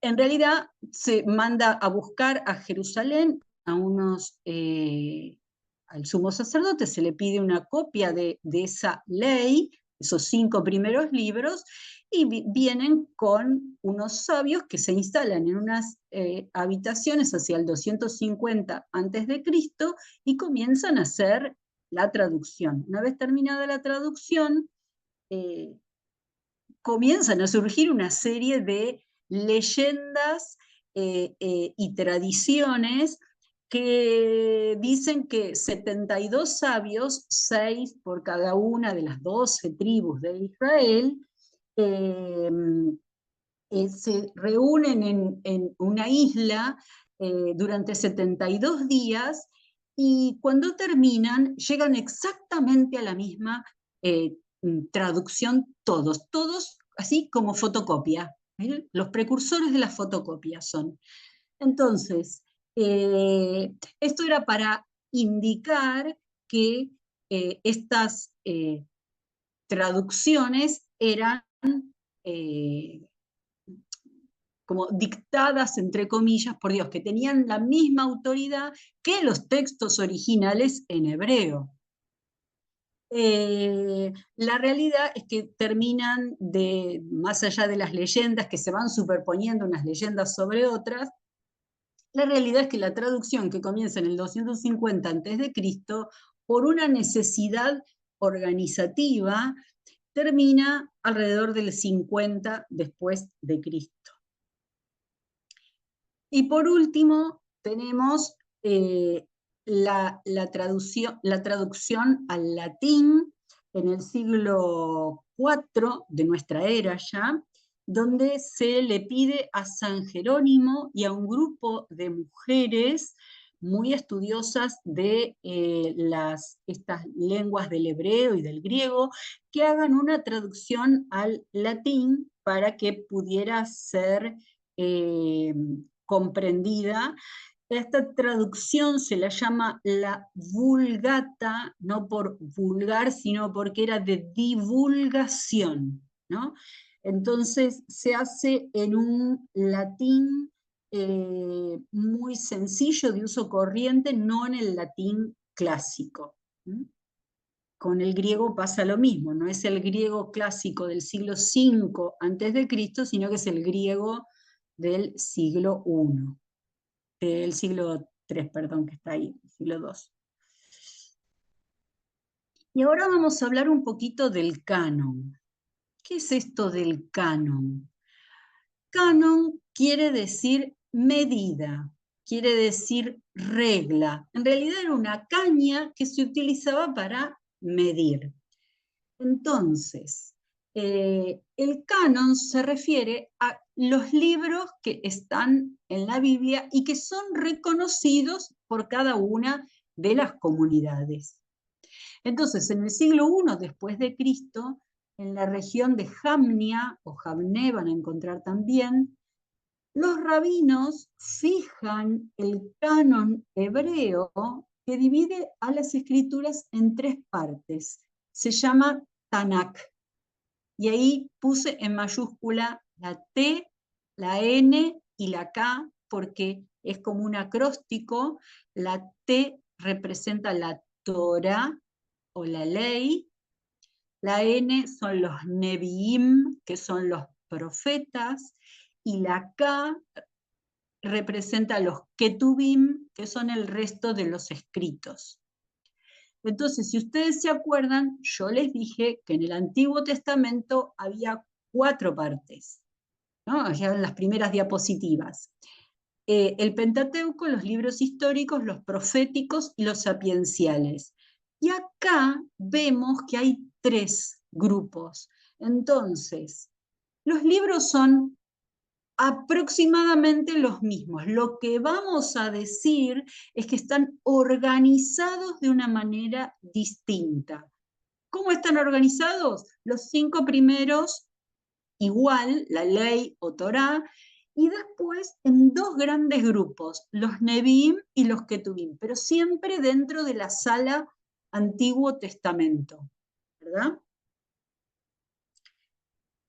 en realidad se manda a buscar a Jerusalén al sumo sacerdote, se le pide una copia de esa ley, esos 5 primeros libros, y vienen con unos sabios que se instalan en unas habitaciones hacia el 250 a.C. y comienzan a hacer la traducción. Una vez terminada la traducción, comienzan a surgir una serie de leyendas y tradiciones que dicen que 72 sabios, 6 por cada una de las 12 tribus de Israel, se reúnen en una isla durante 72 días y cuando terminan llegan exactamente a la misma traducción todos así como fotocopia. Los precursores de la fotocopia son. Entonces, esto era para indicar que estas traducciones eran como dictadas, entre comillas, por Dios, que tenían la misma autoridad que los textos originales en hebreo. La realidad es que terminan más allá de las leyendas, que se van superponiendo unas leyendas sobre otras, la realidad es que la traducción que comienza en el 250 a.C., por una necesidad organizativa, termina alrededor del 50 después de Cristo. Y por último, tenemos la traducción al latín en el siglo IV de nuestra era ya, donde se le pide a San Jerónimo y a un grupo de mujeres muy estudiosas de estas lenguas del hebreo y del griego, que hagan una traducción al latín para que pudiera ser comprendida. Esta traducción se la llama la Vulgata, no por vulgar, sino porque era de divulgación, ¿no? Entonces se hace en un latín muy sencillo, de uso corriente, no en el latín clásico. Con el griego pasa lo mismo, no es el griego clásico del siglo V a.C., sino que es el griego del siglo I, del siglo III, perdón, que está ahí, siglo II. Y ahora vamos a hablar un poquito del canon. ¿Qué es esto del canon? Canon quiere decir medida, quiere decir regla. En realidad era una caña que se utilizaba para medir. Entonces, el canon se refiere a los libros que están en la Biblia y que son reconocidos por cada una de las comunidades. Entonces, en el siglo I después de Cristo, en la región de Jamnia, o Jamné van a encontrar también, Los rabinos fijan el canon hebreo que divide a las escrituras en 3 partes. Se llama Tanakh. Y ahí puse en mayúscula la T, la N y la K, porque es como un acróstico. La T representa la Torah o la ley. La N son los Nevi'im, que son los profetas. Y la K representa los Ketubim, que son el resto de los escritos. Entonces, si ustedes se acuerdan, yo les dije que en el Antiguo Testamento había 4 partes, ¿no? Ya en las primeras diapositivas. El Pentateuco, los libros históricos, los proféticos y los sapienciales. Y acá vemos que hay 3 grupos. Entonces, los libros son aproximadamente los mismos. Lo que vamos a decir es que están organizados de una manera distinta. ¿Cómo están organizados? Los 5 primeros, igual, la ley o Torá, y después en 2 grandes grupos, los Nevi'im y los Ketubim, pero siempre dentro de la sala Antiguo Testamento, ¿verdad?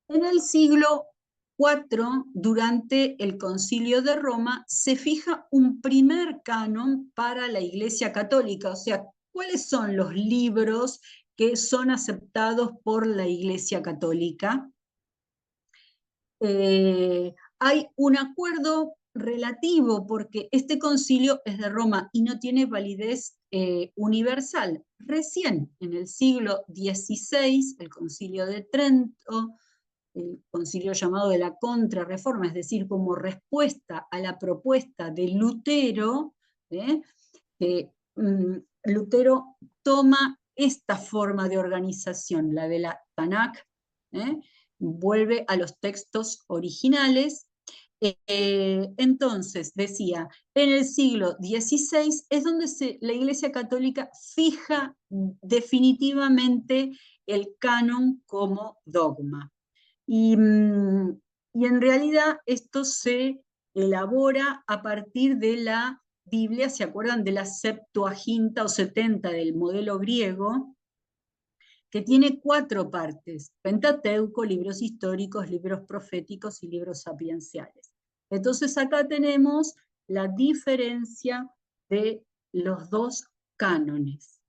En el siglo IV, durante el Concilio de Roma, se fija un primer canon para la Iglesia Católica, o sea, ¿cuáles son los libros que son aceptados por la Iglesia Católica? Hay un acuerdo relativo porque este concilio es de Roma y no tiene validez universal. Recién en el siglo XVI, el Concilio de Trento, el concilio llamado de la Contrarreforma, es decir, como respuesta a la propuesta de Lutero, Lutero toma esta forma de organización, la de la Tanakh, vuelve a los textos originales. Entonces, decía, en el siglo XVI es donde la Iglesia Católica fija definitivamente el canon como dogma. Y en realidad esto se elabora a partir de la Biblia, ¿se acuerdan de la Septuaginta o 70 del modelo griego? Que tiene 4 partes: Pentateuco, libros históricos, libros proféticos y libros sapienciales. Entonces acá tenemos la diferencia de los 2 cánones.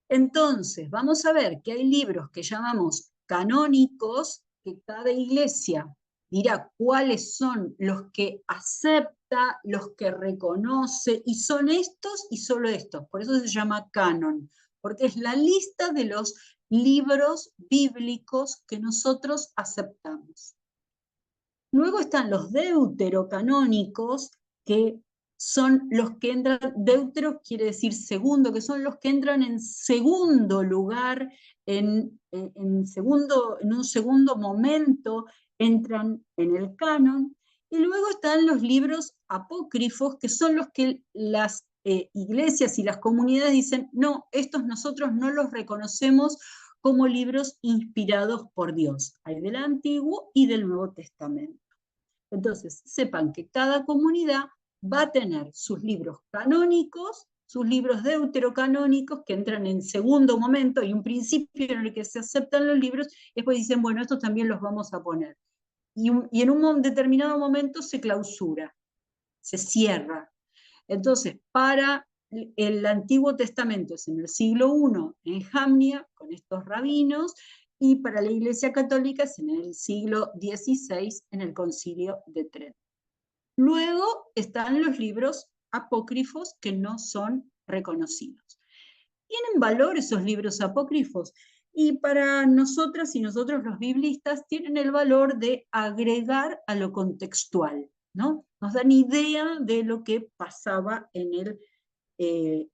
Entonces, vamos a ver que hay libros que llamamos canónicos, que cada iglesia dirá cuáles son los que acepta, los que reconoce, y son estos y solo estos. Por eso se llama canon, porque es la lista de los libros bíblicos que nosotros aceptamos. Luego están los deuterocanónicos, que son los que entran, deutero quiere decir segundo, que son los que entran en segundo lugar, en un segundo momento, entran en el canon. Y luego están los libros apócrifos, que son los que las iglesias y las comunidades dicen, no, estos nosotros no los reconocemos como libros inspirados por Dios. Hay del Antiguo y del Nuevo Testamento. Entonces, sepan que cada comunidad va a tener sus libros canónicos, sus libros deuterocanónicos, que entran en segundo momento, hay un principio en el que se aceptan los libros, y después dicen, bueno, estos también los vamos a poner. Y en un determinado momento se clausura, se cierra. Entonces, para el Antiguo Testamento es en el siglo I, en Jamnia, con estos rabinos, y para la Iglesia Católica es en el siglo XVI, en el Concilio de Trento. Luego están los libros apócrifos que no son reconocidos. ¿Tienen valor esos libros apócrifos? Y para nosotras y nosotros los biblistas tienen el valor de agregar a lo contextual, ¿no? Nos dan idea de lo que pasaba en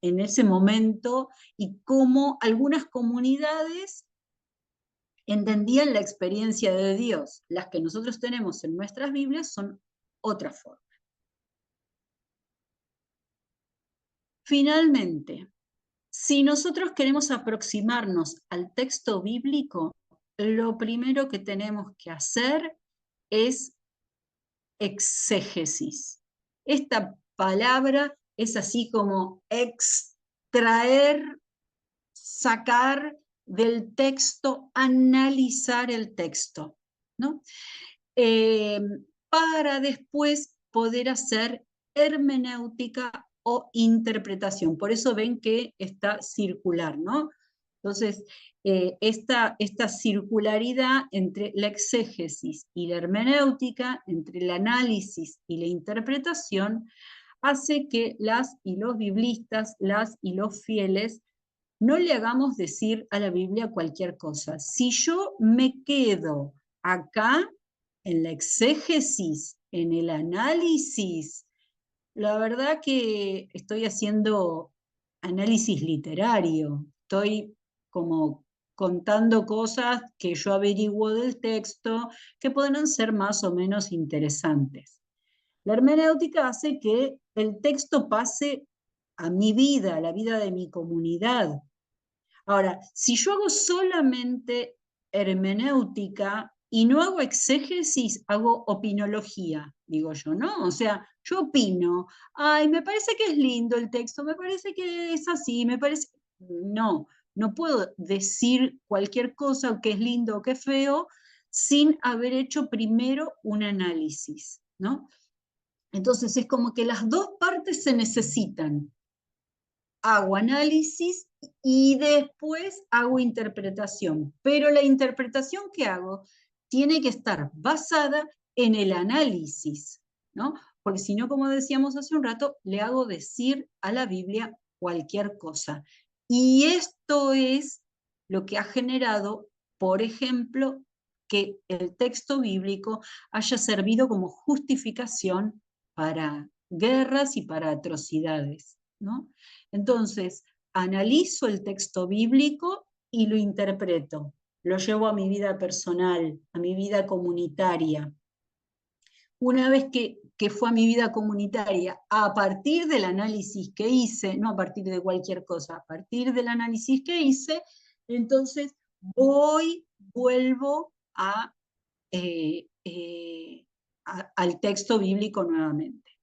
ese momento y cómo algunas comunidades entendían la experiencia de Dios. Las que nosotros tenemos en nuestras Biblias son otra forma. Finalmente, si nosotros queremos aproximarnos al texto bíblico, lo primero que tenemos que hacer es exégesis. Esta palabra es así como extraer, sacar del texto, analizar el texto, ¿no? Para después poder hacer hermenéutica o interpretación. Por eso ven que está circular, ¿no? Entonces, esta circularidad entre la exégesis y la hermenéutica, entre el análisis y la interpretación, hace que las y los biblistas, las y los fieles, no le hagamos decir a la Biblia cualquier cosa. Si yo me quedo acá en la exégesis, en el análisis, la verdad que estoy haciendo análisis literario, estoy como contando cosas que yo averiguo del texto que podrán ser más o menos interesantes. La hermenéutica hace que el texto pase a mi vida, a la vida de mi comunidad. Ahora, si yo hago solamente hermenéutica y no hago exégesis, hago opinología, digo yo, ¿no? O sea, yo opino, ay, me parece que es lindo el texto, me parece que es así, me parece... No, no puedo decir cualquier cosa, o que es lindo o que es feo, sin haber hecho primero un análisis, ¿no? Entonces es como que las dos partes se necesitan. Hago análisis y después hago interpretación. Pero la interpretación que hago tiene que estar basada en el análisis, ¿no? Porque si no, como decíamos hace un rato, le hago decir a la Biblia cualquier cosa. Y esto es lo que ha generado, por ejemplo, que el texto bíblico haya servido como justificación para guerras y para atrocidades, ¿no? Entonces, analizo el texto bíblico y lo interpreto, lo llevo a mi vida personal, a mi vida comunitaria. Una vez que fue a mi vida comunitaria, a partir del análisis que hice, no a partir de cualquier cosa, a partir del análisis que hice, entonces vuelvo al texto bíblico nuevamente.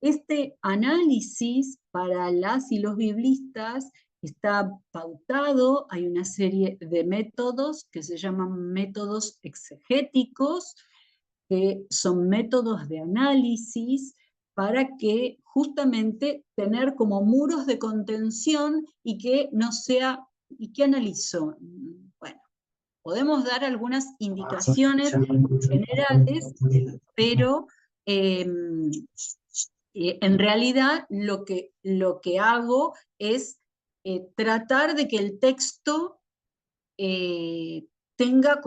Este análisis para las y los biblistas está pautado, hay una serie de métodos que se llaman métodos exegéticos, que son métodos de análisis para que justamente tener como muros de contención y que no sea, ¿y qué analizo? Bueno, podemos dar algunas indicaciones generales, pero en realidad lo que hago es tratar de que el texto tenga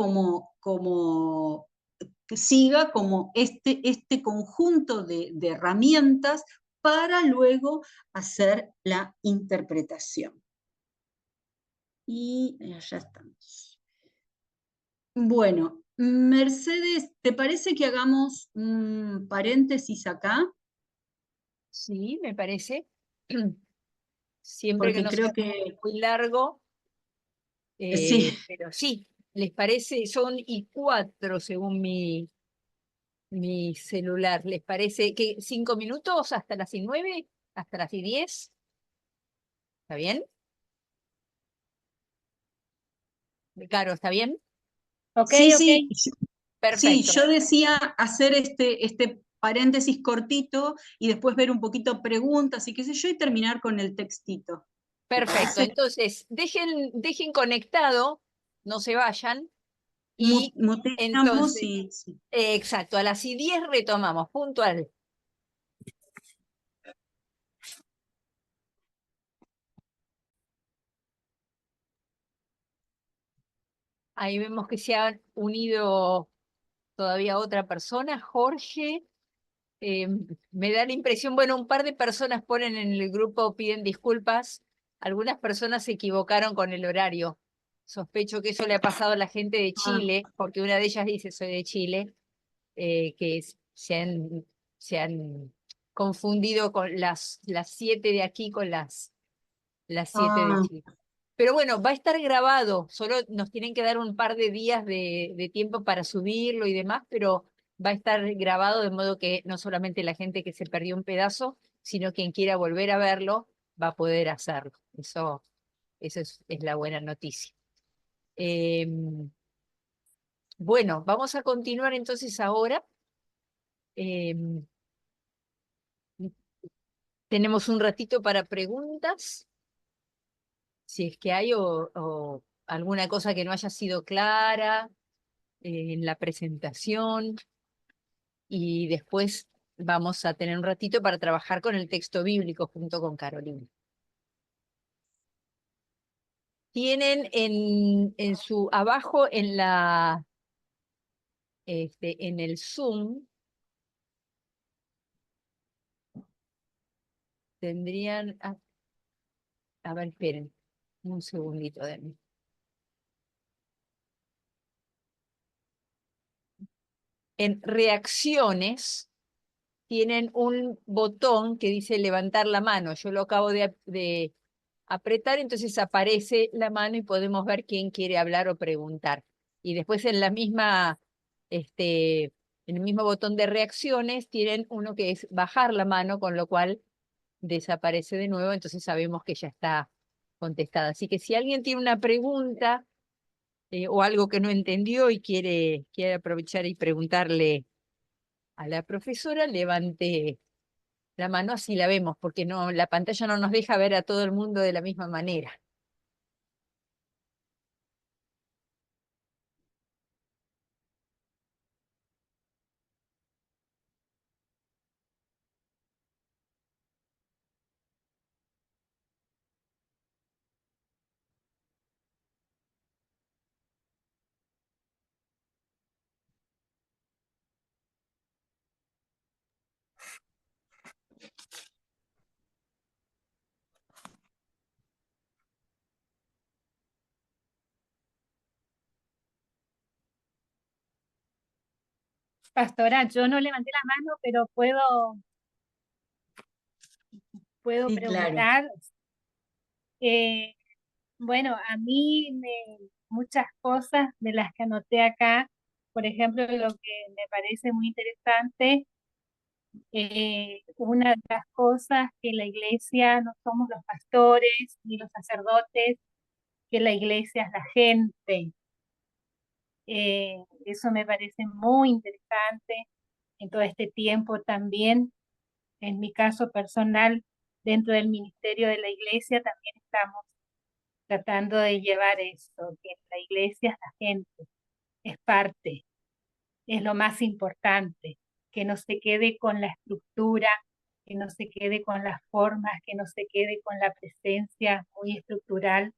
que siga como este conjunto de herramientas para luego hacer la interpretación. Y ya estamos. Bueno, Mercedes, ¿te parece que hagamos un paréntesis acá? Sí, me parece. Siempre que Porque no creo sea que muy largo, sí. pero sí, ¿les parece? Son y 4 según mi celular. ¿Les parece que 5 minutos hasta las y 9? ¿Hasta las y 10? ¿Está bien? Caro, ¿está bien? Ok, Sí, ok. sí, sí, Perfecto, yo decía hacer este paréntesis cortito y después ver un poquito preguntas y qué sé yo, y terminar con el textito. ¿Te perfecto. parece? Entonces, dejen conectado, no se vayan. Y Muteamos entonces, y sí. exacto, a las y 10 retomamos, puntual. Ahí vemos que se ha unido todavía otra persona, Jorge. Eh, Me da la impresión, bueno, un par de personas ponen en el grupo, piden disculpas. Algunas personas se equivocaron con el horario. Sospecho que eso le ha pasado a la gente de Ah, Chile, porque una de ellas dice soy de Chile, se han confundido con las 7 de aquí con las 7 de ah, Chile. Pero bueno, va a estar grabado, solo nos tienen que dar un par de días de tiempo para subirlo y demás, pero va a estar grabado de modo que no solamente la gente que se perdió un pedazo, sino quien quiera volver a verlo va a poder hacerlo. Eso es la buena noticia. Bueno, vamos a continuar entonces ahora. Em, Tenemos un ratito para preguntas, si es que hay, o alguna cosa que no haya sido clara en la presentación. Y después vamos a tener un ratito para trabajar con el texto bíblico junto con Carolina. Tienen en su abajo en el Zoom, tendrían, a ver, esperen, un segundito de mí. En reacciones tienen un botón que dice levantar la mano. Yo lo acabo de apretar, entonces aparece la mano y podemos ver quién quiere hablar o preguntar. Y después en en el mismo botón de reacciones tienen uno que es bajar la mano, con lo cual desaparece de nuevo, entonces sabemos que ya está contestada. Así que si alguien tiene una pregunta o algo que no entendió y quiere aprovechar y preguntarle a la profesora, levante la mano, así la vemos, porque no, la pantalla no nos deja ver a todo el mundo de la misma manera. Pastora, yo no levanté la mano, pero puedo Sí, claro. preguntar. Eh, bueno, muchas cosas de las que anoté acá, por ejemplo, lo que me parece muy interesante, una de las cosas que la iglesia no somos los pastores ni los sacerdotes, que la iglesia es la gente. Eso me parece muy interesante en todo este tiempo también. En mi caso personal, dentro del ministerio de la iglesia, también estamos tratando de llevar eso, que la iglesia es la gente, es parte, es lo más importante, que no se quede con la estructura, que no se quede con las formas, que no se quede con la presencia muy estructural,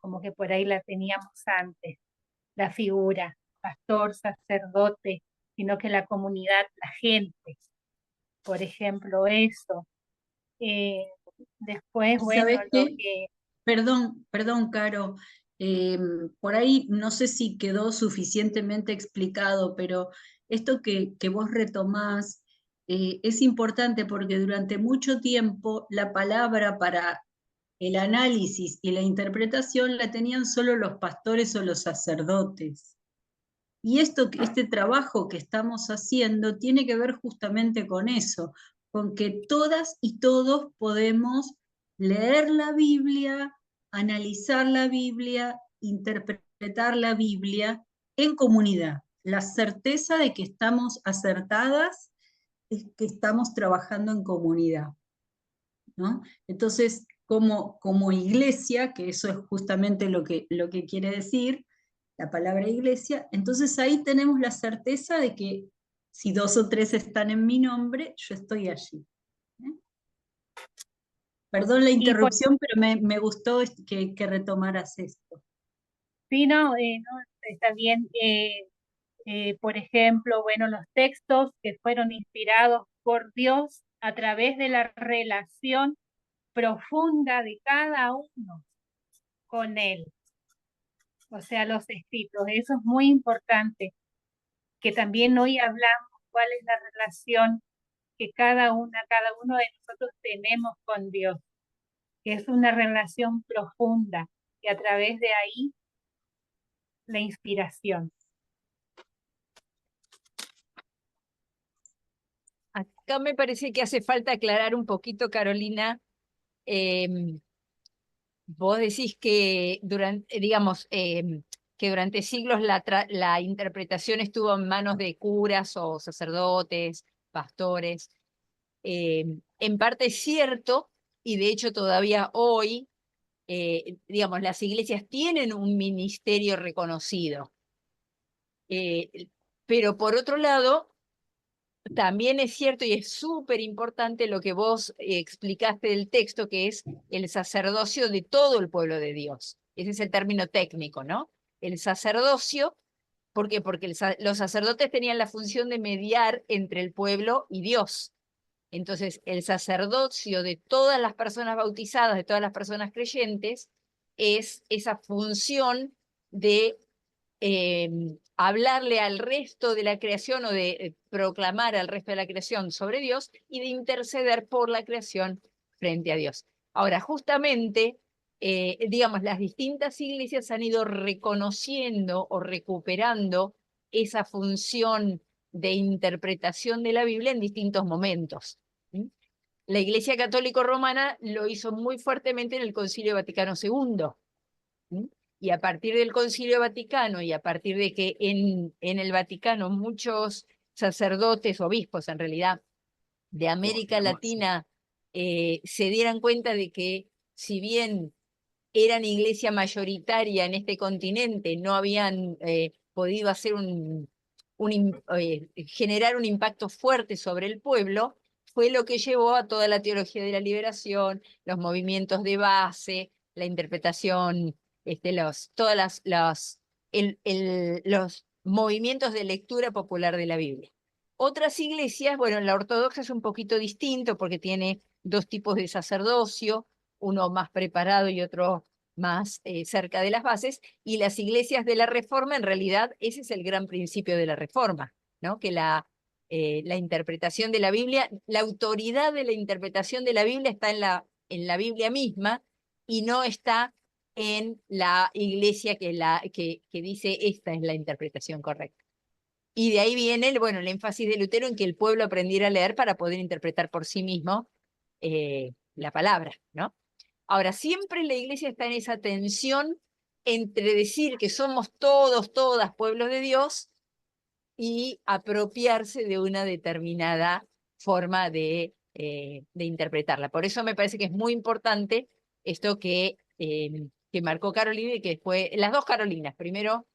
como que por ahí la teníamos antes, la figura, pastor, sacerdote, sino que la comunidad, la gente, por ejemplo, eso. Eh, Después, ¿Y bueno, sabes lo qué? que Perdón, Caro. Por ahí no sé si quedó suficientemente explicado, pero esto que vos retomás es importante porque durante mucho tiempo la palabra para el análisis y la interpretación la tenían solo los pastores o los sacerdotes. Y este trabajo que estamos haciendo tiene que ver justamente con eso, con que todas y todos podemos leer la Biblia, analizar la Biblia, interpretar la Biblia en comunidad. La certeza de que estamos acertadas es que estamos trabajando en comunidad, ¿no? Entonces, como iglesia, que eso es justamente lo que quiere decir la palabra iglesia, entonces ahí tenemos la certeza de que si dos o tres están en mi nombre, yo estoy allí. ¿Eh? Perdón la y por interrupción, pero me gustó que retomaras esto. sí, no, no, está bien. Por ejemplo, bueno, los textos que fueron inspirados por Dios a través de la relación profunda de cada uno con Él, o sea, los escritos. Eso es muy importante, que también hoy hablamos cuál es la relación que cada uno de nosotros tenemos con Dios, que es una relación profunda, y a través de ahí la inspiración. acá me parece que hace falta aclarar un poquito, Carolina. Vos decís que durante, digamos, que durante siglos la interpretación estuvo en manos de curas o sacerdotes, pastores. En parte es cierto, y de hecho todavía hoy, digamos, las iglesias tienen un ministerio reconocido. Pero por otro lado, también es cierto y es súper importante lo que vos explicaste del texto, que es el sacerdocio de todo el pueblo de Dios. Ese es el término técnico, ¿no? El sacerdocio, ¿por qué? Porque los sacerdotes tenían la función de mediar entre el pueblo y Dios. Entonces, el sacerdocio de todas las personas bautizadas, de todas las personas creyentes, es esa función de hablarle al resto de la creación o de proclamar al resto de la creación sobre Dios y de interceder por la creación frente a Dios. Ahora, justamente, digamos, las distintas iglesias han ido reconociendo o recuperando esa función de interpretación de la Biblia en distintos momentos. La Iglesia Católica Romana lo hizo muy fuertemente en el Concilio Vaticano II. Y a partir del Concilio Vaticano y a partir de que en el Vaticano muchos sacerdotes, obispos en realidad, de América Latina se dieran cuenta de que si bien eran iglesia mayoritaria en este continente, no habían podido hacer generar un impacto fuerte sobre el pueblo, fue lo que llevó a toda la teología de la liberación, los movimientos de base, la interpretación, los movimientos de lectura popular de la Biblia. Otras iglesias, bueno, la ortodoxa es un poquito distinto porque tiene dos tipos de sacerdocio, uno más preparado y otro más cerca de las bases, y las iglesias de la Reforma, en realidad, ese es el gran principio de la Reforma, ¿no? Que la interpretación de la Biblia, la autoridad de la interpretación de la Biblia está en la Biblia misma y no está en la iglesia que dice esta es la interpretación correcta. Y de ahí viene bueno, el énfasis de Lutero en que el pueblo aprendiera a leer para poder interpretar por sí mismo la palabra, ¿no? Ahora, siempre la iglesia está en esa tensión entre decir que somos todos, todas pueblos de Dios y apropiarse de una determinada forma de interpretarla. Por eso me parece que es muy importante esto que marcó Carolina y que fue las dos Carolinas. Primero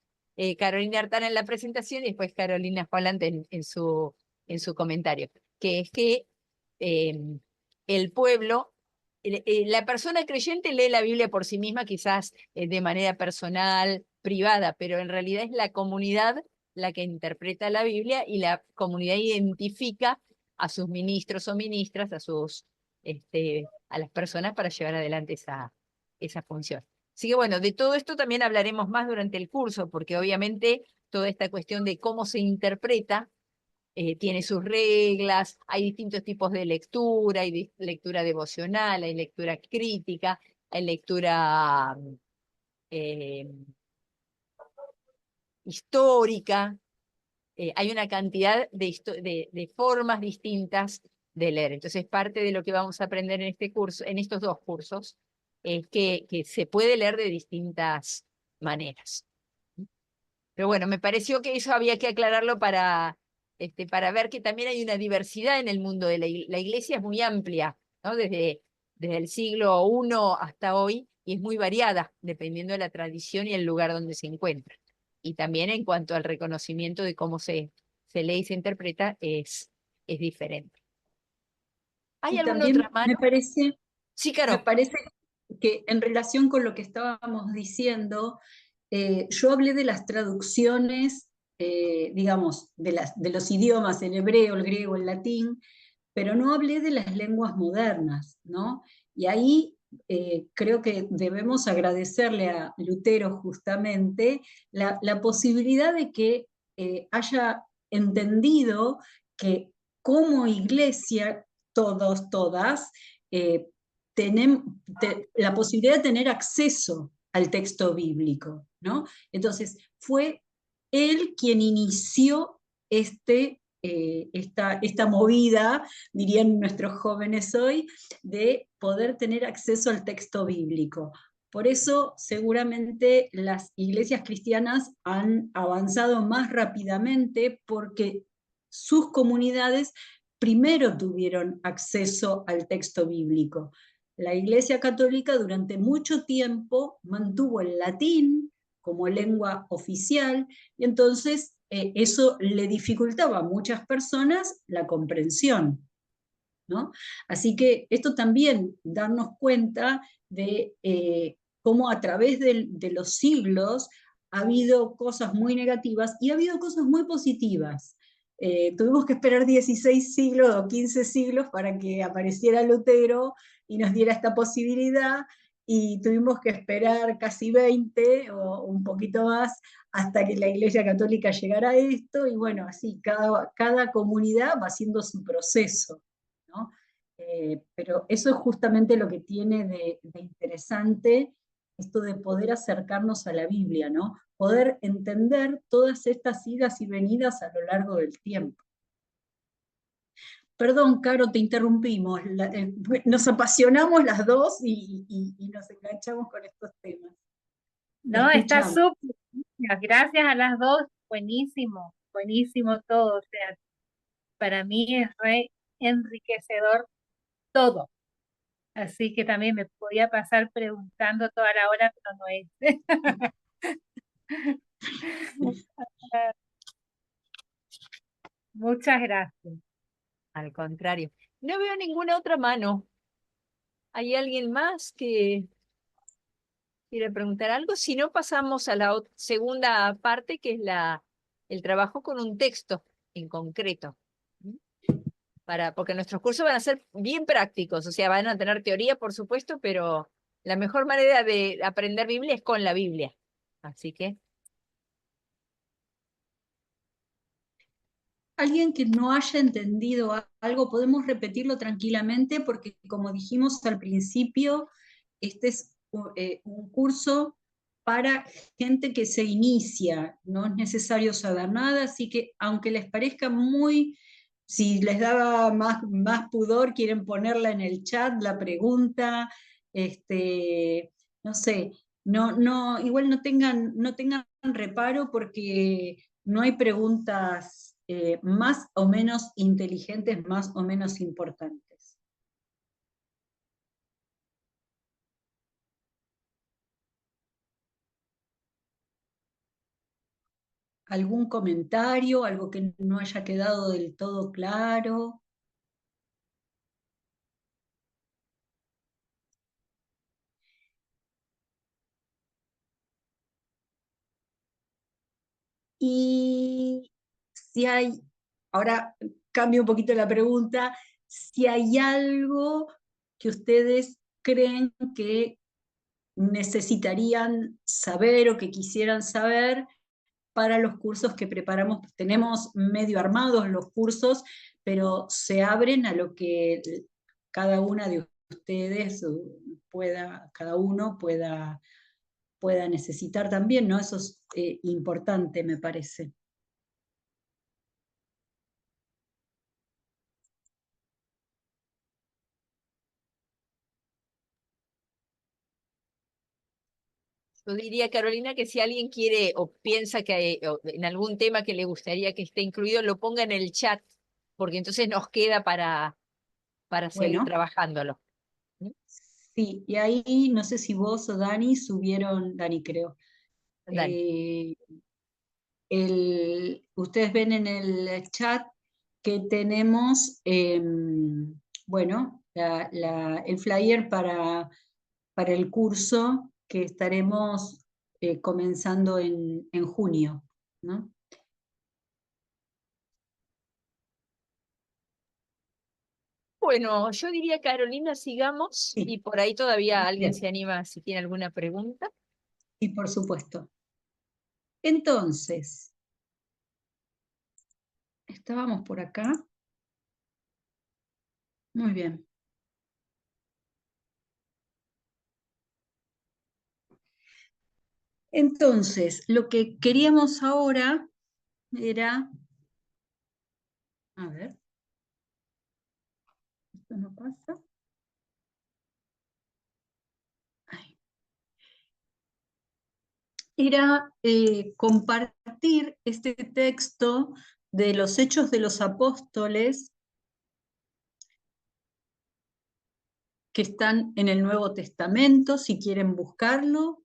Carolina Artana en la presentación y después Carolina Holland en su comentario, que es que el pueblo, la persona creyente lee la Biblia por sí misma, quizás de manera personal, privada, pero en realidad es la comunidad la que interpreta la Biblia y la comunidad identifica a sus ministros o ministras, a las personas para llevar adelante esa función. Así que bueno, de todo esto también hablaremos más durante el curso, porque obviamente toda esta cuestión de cómo se interpreta tiene sus reglas, hay distintos tipos de lectura, hay lectura devocional, hay lectura crítica, hay lectura histórica, hay una cantidad de formas distintas de leer. Entonces, parte de lo que vamos a aprender en este curso, en estos dos cursos, es que se puede leer de distintas maneras. Pero bueno, me pareció que eso había que aclararlo para ver que también hay una diversidad en el mundo de la iglesia, es muy amplia, ¿no? Desde el siglo I hasta hoy, y es muy variada, dependiendo de la tradición y el lugar donde se encuentra. Y también en cuanto al reconocimiento de cómo se lee y se interpreta, es diferente. ¿Hay Y alguna otra también mano? Sí, me Caro. parece que en relación con lo que estábamos diciendo, yo hablé de las traducciones, digamos, de los idiomas, el hebreo, el griego, el latín, pero no hablé de las lenguas modernas, ¿no? Y ahí creo que debemos agradecerle a Lutero justamente la posibilidad de que haya entendido que como iglesia, todos, todas, tenemos la posibilidad de tener acceso al texto bíblico, ¿no? Entonces, fue él quien inició este esta movida, dirían nuestros jóvenes hoy, de poder tener acceso al texto bíblico. Por eso seguramente las iglesias cristianas han avanzado más rápidamente porque sus comunidades primero tuvieron acceso al texto bíblico. La Iglesia Católica durante mucho tiempo mantuvo el latín como lengua oficial y entonces eso le dificultaba a muchas personas la comprensión, ¿no? Así que esto también, darnos cuenta de cómo a través de los siglos ha habido cosas muy negativas y ha habido cosas muy positivas. Tuvimos que esperar 16 siglos o 15 siglos para que apareciera Lutero y nos diera esta posibilidad, y tuvimos que esperar casi 20 o un poquito más hasta que la Iglesia Católica llegara a esto, y bueno, así cada comunidad va haciendo su proceso, ¿no? Pero eso es justamente lo que tiene de interesante esto de poder acercarnos a la Biblia, ¿no? Poder entender todas estas idas y venidas a lo largo del tiempo. Perdón, Caro, te interrumpimos. Nos apasionamos las dos y nos enganchamos con estos temas. Te No, está escuchamos. súper. Gracias a las dos. Buenísimo, buenísimo todo. O sea, para mí es re enriquecedor todo. Así que también me podía pasar preguntando toda la hora, pero no es. Muchas gracias. Al contrario. No veo ninguna otra mano. ¿Hay alguien más que quiere preguntar algo? Si no, pasamos a la segunda parte, que es el trabajo con un texto en concreto. Porque nuestros cursos van a ser bien prácticos, o sea, van a tener teoría, por supuesto, pero la mejor manera de aprender Biblia es con la Biblia. Así que... Alguien que no haya entendido algo, podemos repetirlo tranquilamente, porque como dijimos al principio, este es un curso para gente que se inicia, no es necesario saber nada, así que aunque les parezca muy, si les daba más pudor, quieren ponerla en el chat, la pregunta, no sé, igual no tengan reparo, porque no hay preguntas más o menos inteligentes, más o menos importantes. ¿Algún comentario, algo que no haya quedado del todo claro? Y si hay, ahora cambio un poquito la pregunta, si hay algo que ustedes creen que necesitarían saber o que quisieran saber para los cursos que preparamos. Tenemos medio armados los cursos, pero se abren a lo que cada una de ustedes cada uno pueda necesitar también, ¿no? Eso es importante, me parece. Yo diría, Carolina, que si alguien quiere o piensa que en algún tema que le gustaría que esté incluido, lo ponga en el chat, porque entonces nos queda para seguir Bueno, trabajándolo. sí, y ahí no sé si vos o Dani subieron, Dani creo, Dani. ustedes ven en el chat que tenemos, bueno, el flyer para el curso que estaremos comenzando en junio, ¿no? Bueno, yo diría, Carolina, sigamos y Sí, por ahí todavía alguien se bien, anima si tiene alguna pregunta. sí, por supuesto. Entonces, estábamos por acá. Muy bien. Entonces, lo que queríamos ahora era A ver, esto no pasa. Ay. Era compartir este texto de los Hechos de los Apóstoles que están en el Nuevo Testamento. Si quieren buscarlo,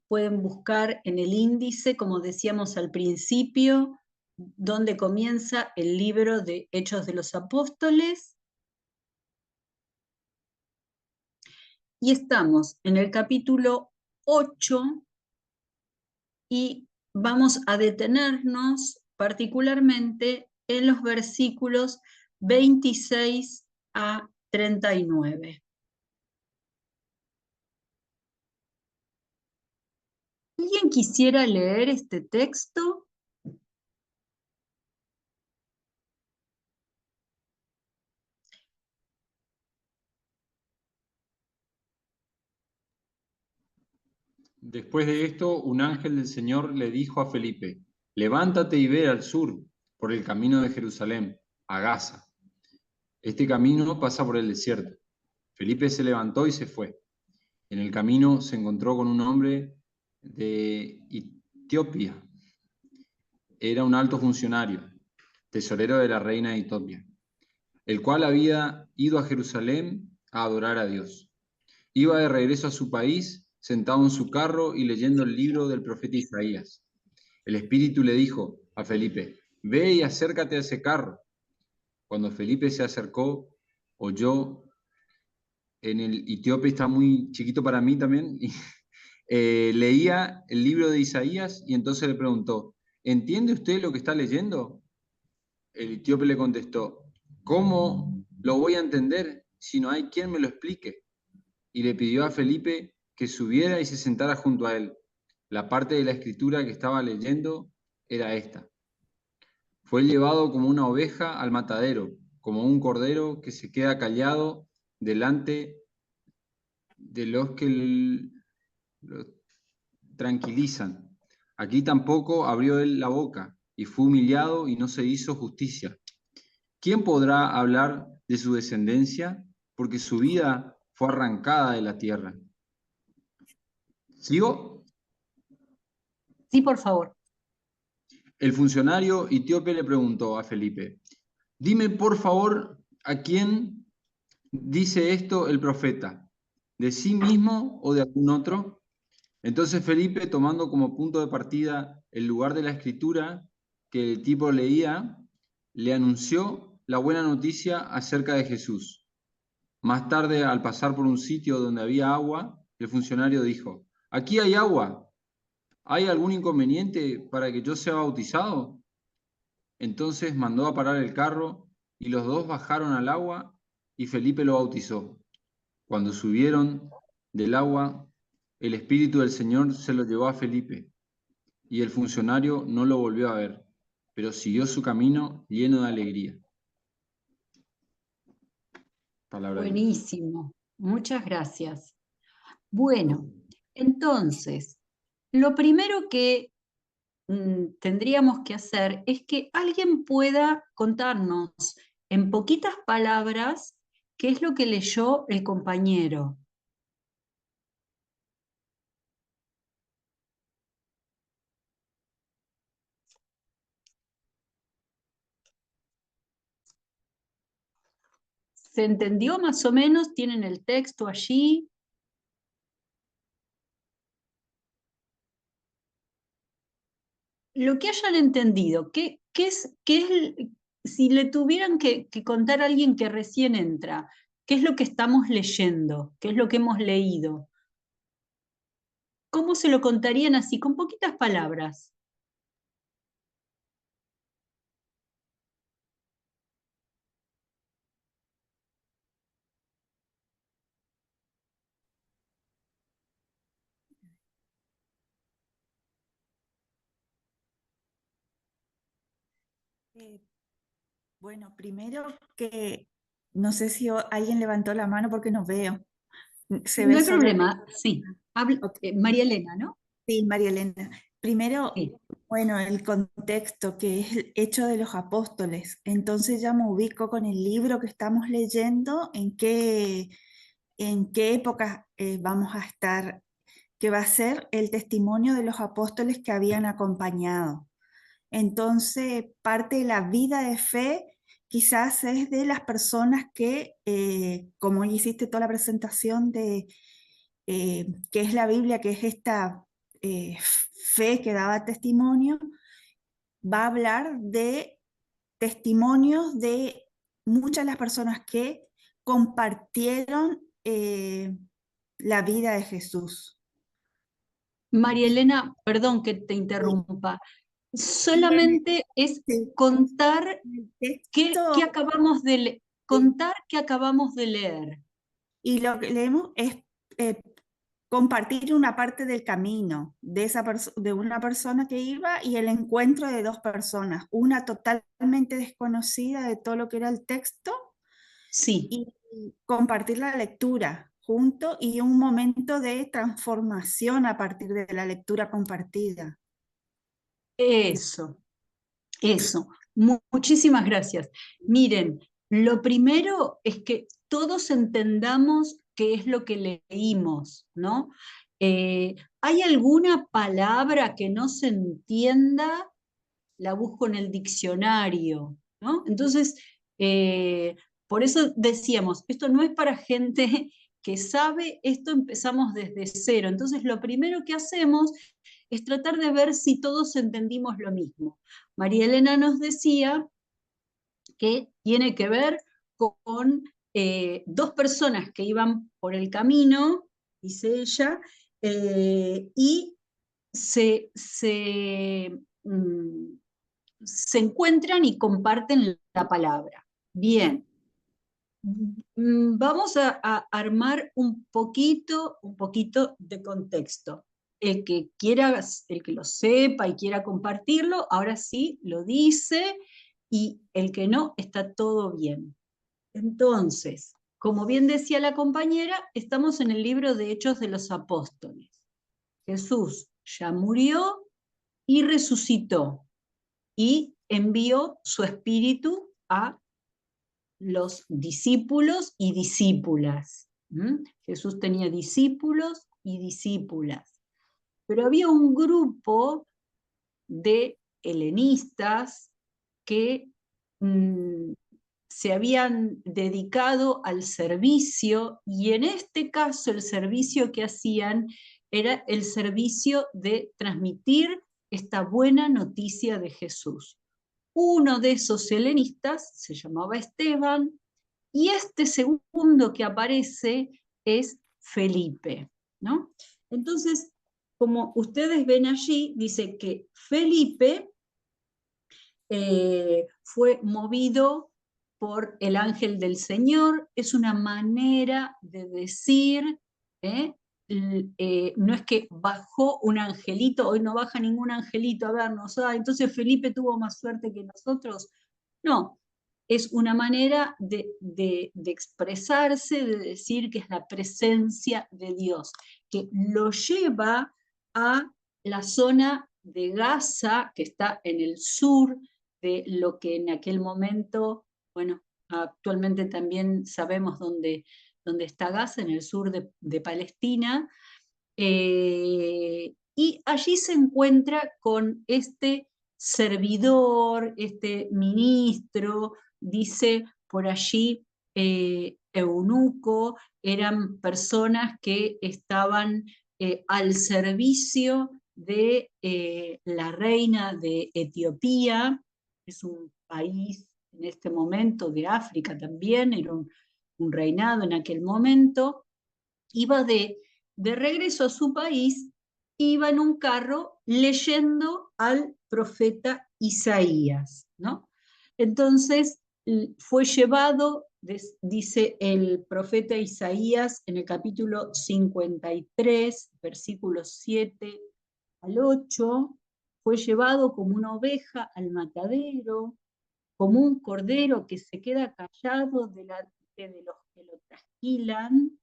pueden buscar en el índice, como decíamos al principio, donde comienza el libro de Hechos de los Apóstoles. Y estamos en el capítulo 8 y vamos a detenernos particularmente en los versículos 26 a 39. ¿Alguien quisiera leer este texto? Después de esto, un ángel del Señor le dijo a Felipe: levántate y ve al sur, por el camino de Jerusalén, a Gaza. Este camino pasa por el desierto. Felipe se levantó y se fue. En el camino se encontró con un hombre de Etiopía. Era un alto funcionario, tesorero de la reina de Etiopía, el cual había ido a Jerusalén a adorar a Dios. Iba de regreso a su país, sentado en su carro y leyendo el libro del profeta Isaías. El Espíritu le dijo a Felipe: ve y acércate a ese carro. Cuando Felipe se acercó, oyó, en el etíope está muy chiquito para mí también, y, leía el libro de Isaías y entonces le preguntó: ¿entiende usted lo que está leyendo? El etíope le contestó: ¿cómo lo voy a entender si no hay quien me lo explique? Y le pidió a Felipe que subiera y se sentara junto a él. La parte de la escritura que estaba leyendo era esta: fue llevado como una oveja al matadero, como un cordero que se queda callado delante de los que lo tranquilizan. Aquí tampoco abrió él la boca, y fue humillado y no se hizo justicia. ¿Quién podrá hablar de su descendencia? Porque su vida fue arrancada de la tierra. ¿Sigo? Sí, por favor. El funcionario etíope le preguntó a Felipe: dime por favor, ¿a quién dice esto el profeta? ¿De sí mismo o de algún otro? Entonces Felipe, tomando como punto de partida el lugar de la escritura que el tipo leía, le anunció la buena noticia acerca de Jesús. Más tarde, al pasar por un sitio donde había agua, el funcionario dijo: aquí hay agua. ¿Hay algún inconveniente para que yo sea bautizado? Entonces mandó a parar el carro y los dos bajaron al agua y Felipe lo bautizó. Cuando subieron del agua, el Espíritu del Señor se lo llevó a Felipe y el funcionario no lo volvió a ver, pero siguió su camino lleno de alegría. Palabra de Dios. Buenísimo. Muchas gracias. Bueno, entonces, lo primero que tendríamos que hacer es que alguien pueda contarnos en poquitas palabras qué es lo que leyó el compañero. ¿Se entendió más o menos? ¿Tienen el texto allí? Lo que hayan entendido, si le tuvieran que contar a alguien que recién entra, qué es lo que estamos leyendo, qué es lo que hemos leído? ¿Cómo se lo contarían así, con poquitas palabras? Eh, bueno, primero que no sé si alguien levantó la mano porque no veo. Se No ve hay solo. problema, sí. Ok. María Elena, ¿no? Sí, María Elena. primero, Sí. bueno, el contexto que es el Hecho de los Apóstoles. Entonces ya me ubico con el libro que estamos leyendo, en qué época vamos a estar, que va a ser el testimonio de los apóstoles que habían acompañado. Entonces, parte de la vida de fe quizás es de las personas que, como hiciste toda la presentación de qué es la Biblia, que es esta fe que daba testimonio, va a hablar de testimonios de muchas de las personas que compartieron la vida de Jesús. María Elena, perdón que te Sí. interrumpa. Y Solamente es sí, contar el qué texto, acabamos de sí, contar qué acabamos de leer. y lo que leemos es eh, compartir una parte del camino de, de una persona que iba y el encuentro de dos personas, una totalmente desconocida de todo lo que era el texto Sí, y compartir la lectura junto y un momento de transformación a partir de la lectura compartida. eso. Muchísimas gracias. Miren, lo primero es que todos entendamos qué es lo que leímos, ¿no? ¿Hay alguna palabra que no se entienda? La busco en el diccionario, ¿no? Entonces, por eso decíamos, esto no es para gente que sabe, esto empezamos desde cero. Entonces, lo primero que hacemos es tratar de ver si todos entendimos lo mismo. María Elena nos decía que tiene que ver con dos personas que iban por el camino, dice ella, y se encuentran y comparten la palabra. Bien, vamos a armar un poquito de contexto. El que quiera, el que lo sepa y quiera compartirlo, ahora sí lo dice, y el que no, está todo bien. Entonces, como bien decía la compañera, estamos en el libro de Hechos de los Apóstoles. Jesús ya murió y resucitó y envió su espíritu a los discípulos y discípulas. Jesús tenía discípulos y discípulas, pero había un grupo de helenistas que se habían dedicado al servicio, y en este caso el servicio que hacían era el servicio de transmitir esta buena noticia de Jesús. Uno de esos helenistas se llamaba Esteban, y este segundo que aparece es Felipe, ¿no? Entonces, como ustedes ven allí, dice que Felipe fue movido por el ángel del Señor. Es una manera de decir, no es que bajó un angelito, hoy no baja ningún angelito a vernos, entonces Felipe tuvo más suerte que nosotros. No, es una manera de expresarse, de decir que es la presencia de Dios, que lo lleva a la zona de Gaza, que está en el sur de lo que en aquel momento, bueno, actualmente también sabemos dónde está Gaza, en el sur de Palestina, y allí se encuentra con este servidor, este ministro, dice por allí eunuco, eran personas que estaban al servicio de la reina de Etiopía. Es un país en este momento de África también, era un reinado en aquel momento. Iba de regreso a su país, iba en un carro leyendo al profeta Isaías, ¿no? Entonces fue llevado, dice el profeta Isaías en el capítulo 53, versículos 7 al 8, fue llevado como una oveja al matadero, como un cordero que se queda callado delante de los que lo trasquilan.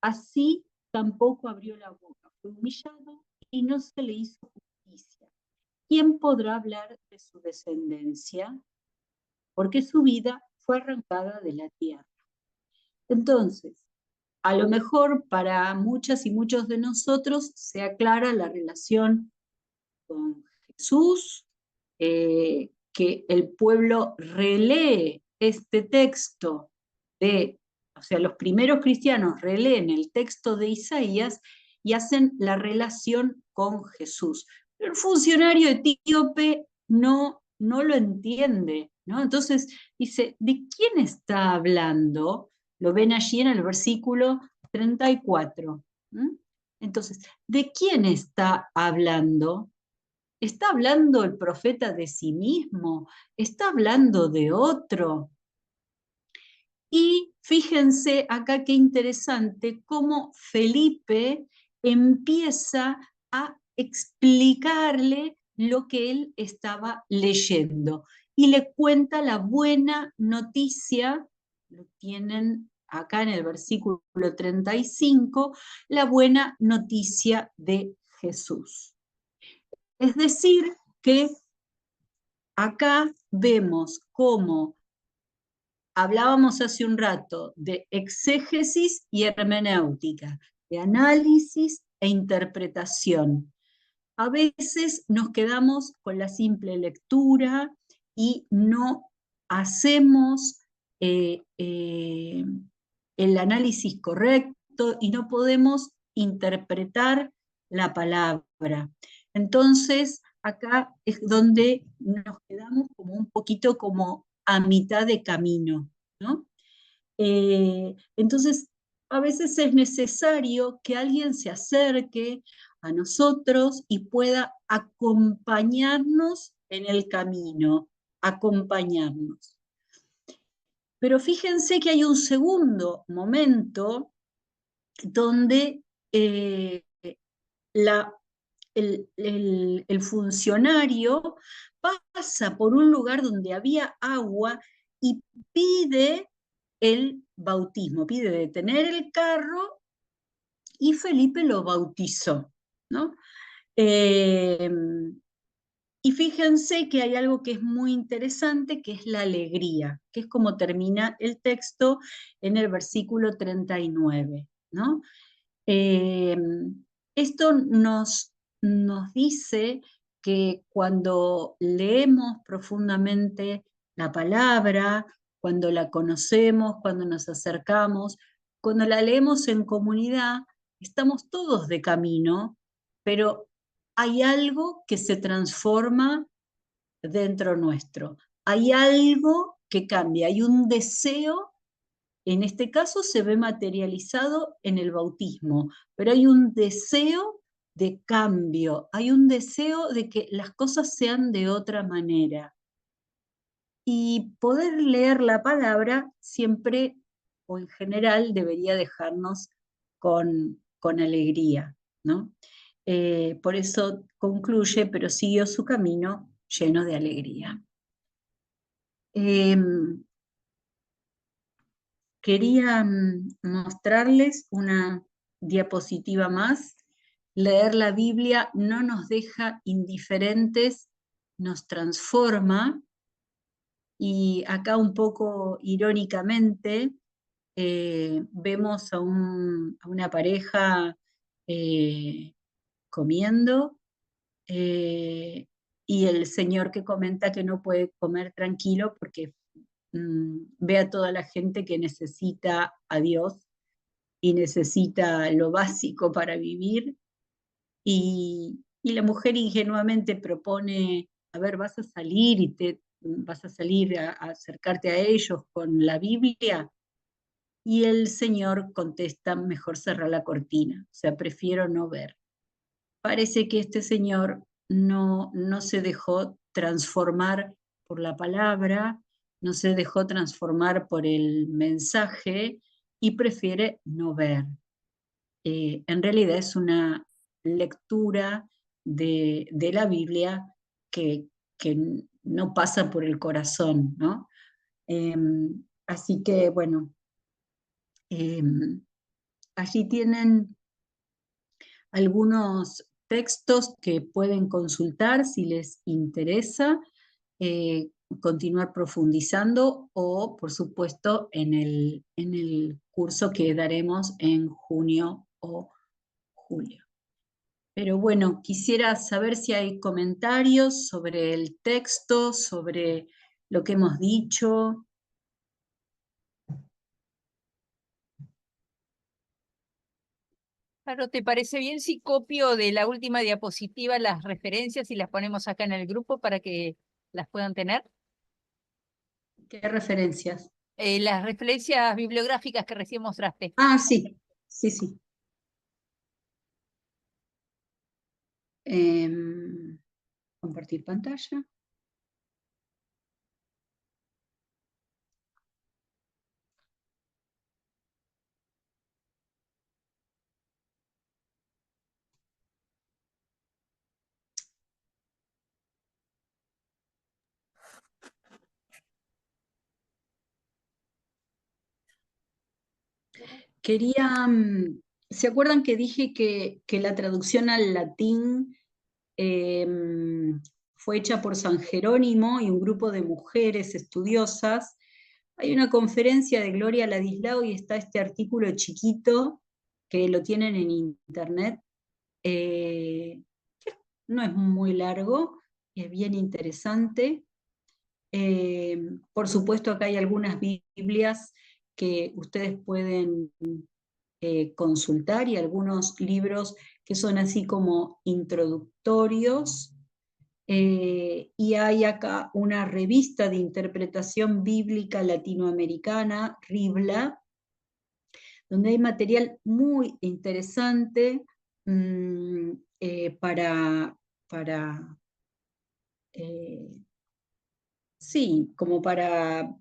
Así tampoco abrió la boca, fue humillado y no se le hizo justicia. ¿quién podrá hablar de su descendencia? Porque su vida fue arrancada de la tierra. Entonces, a lo mejor para muchas y muchos de nosotros se aclara la relación con Jesús, que el pueblo relee este texto o sea, los primeros cristianos releen el texto de Isaías y hacen la relación con Jesús. Pero el funcionario etíope no lo entiende, ¿no? Entonces dice, ¿de quién está hablando? Lo ven allí en el versículo 34. Entonces, ¿de quién está hablando? ¿Está hablando el profeta de sí mismo? ¿Está hablando de otro? Y fíjense acá qué interesante cómo Felipe empieza a explicarle lo que él estaba leyendo y le cuenta la buena noticia, lo tienen acá en el versículo 35, la buena noticia de Jesús. Es decir, que acá vemos cómo hablábamos hace un rato de exégesis y hermenéutica, de análisis e interpretación. A veces nos quedamos con la simple lectura y no hacemos el análisis correcto y no podemos interpretar la palabra. Entonces, acá es donde nos quedamos como un poquito como a mitad de camino, ¿no? Entonces, a veces es necesario que alguien se acerque a nosotros y pueda acompañarnos en el camino, acompañarnos. Pero fíjense que hay un segundo momento donde el funcionario pasa por un lugar donde había agua y pide el bautismo, pide detener el carro y Felipe lo bautizó, ¿no? Y fíjense que hay algo que es muy interesante, que es la alegría, que es como termina el texto en el versículo 39, ¿no? Esto nos dice que cuando leemos profundamente la palabra, cuando la conocemos, cuando nos acercamos, cuando la leemos en comunidad, estamos todos de camino, pero hay algo que se transforma dentro nuestro. Hay algo que cambia, hay un deseo. En este caso se ve materializado en el bautismo, pero hay un deseo de cambio, hay un deseo de que las cosas sean de otra manera. Y poder leer la palabra siempre, o en general, debería dejarnos con alegría, ¿no? Por eso concluye, pero siguió su camino lleno de alegría. Quería mostrarles una diapositiva más. Leer la Biblia no nos deja indiferentes, nos transforma. Y acá un poco irónicamente vemos a una pareja comiendo y el señor que comenta que no puede comer tranquilo porque ve a toda la gente que necesita a Dios y necesita lo básico para vivir, y la mujer ingenuamente propone, a ver, vas a salir y vas a salir a acercarte a ellos con la Biblia, y el Señor contesta, mejor cerrar la cortina, o sea, prefiero no ver. Parece que este señor no se dejó transformar por la palabra, no se dejó transformar por el mensaje y prefiere no ver. En realidad es una lectura de la Biblia que no pasa por el corazón, ¿no? Así que, bueno, allí tienen algunos textos que pueden consultar si les interesa, continuar profundizando o, por supuesto, en el curso que daremos en junio o julio. Pero bueno, quisiera saber si hay comentarios sobre el texto, sobre lo que hemos dicho. Claro, ¿te parece bien si copio de la última diapositiva las referencias y las ponemos acá en el grupo para que las puedan tener? ¿Qué referencias? Las referencias bibliográficas que recién mostraste. Ah, sí, sí, sí. Compartir pantalla. Quería, ¿se acuerdan que dije que la traducción al latín fue hecha por San Jerónimo y un grupo de mujeres estudiosas? Hay una conferencia de Gloria Ladislao y está este artículo chiquito que lo tienen en internet. Que no es muy largo, es bien interesante. Por supuesto, acá hay algunas Biblias que ustedes pueden consultar y algunos libros que son así como introductorios. Y hay acá una revista de interpretación bíblica latinoamericana, RIBLA, donde hay material muy interesante para sí, como para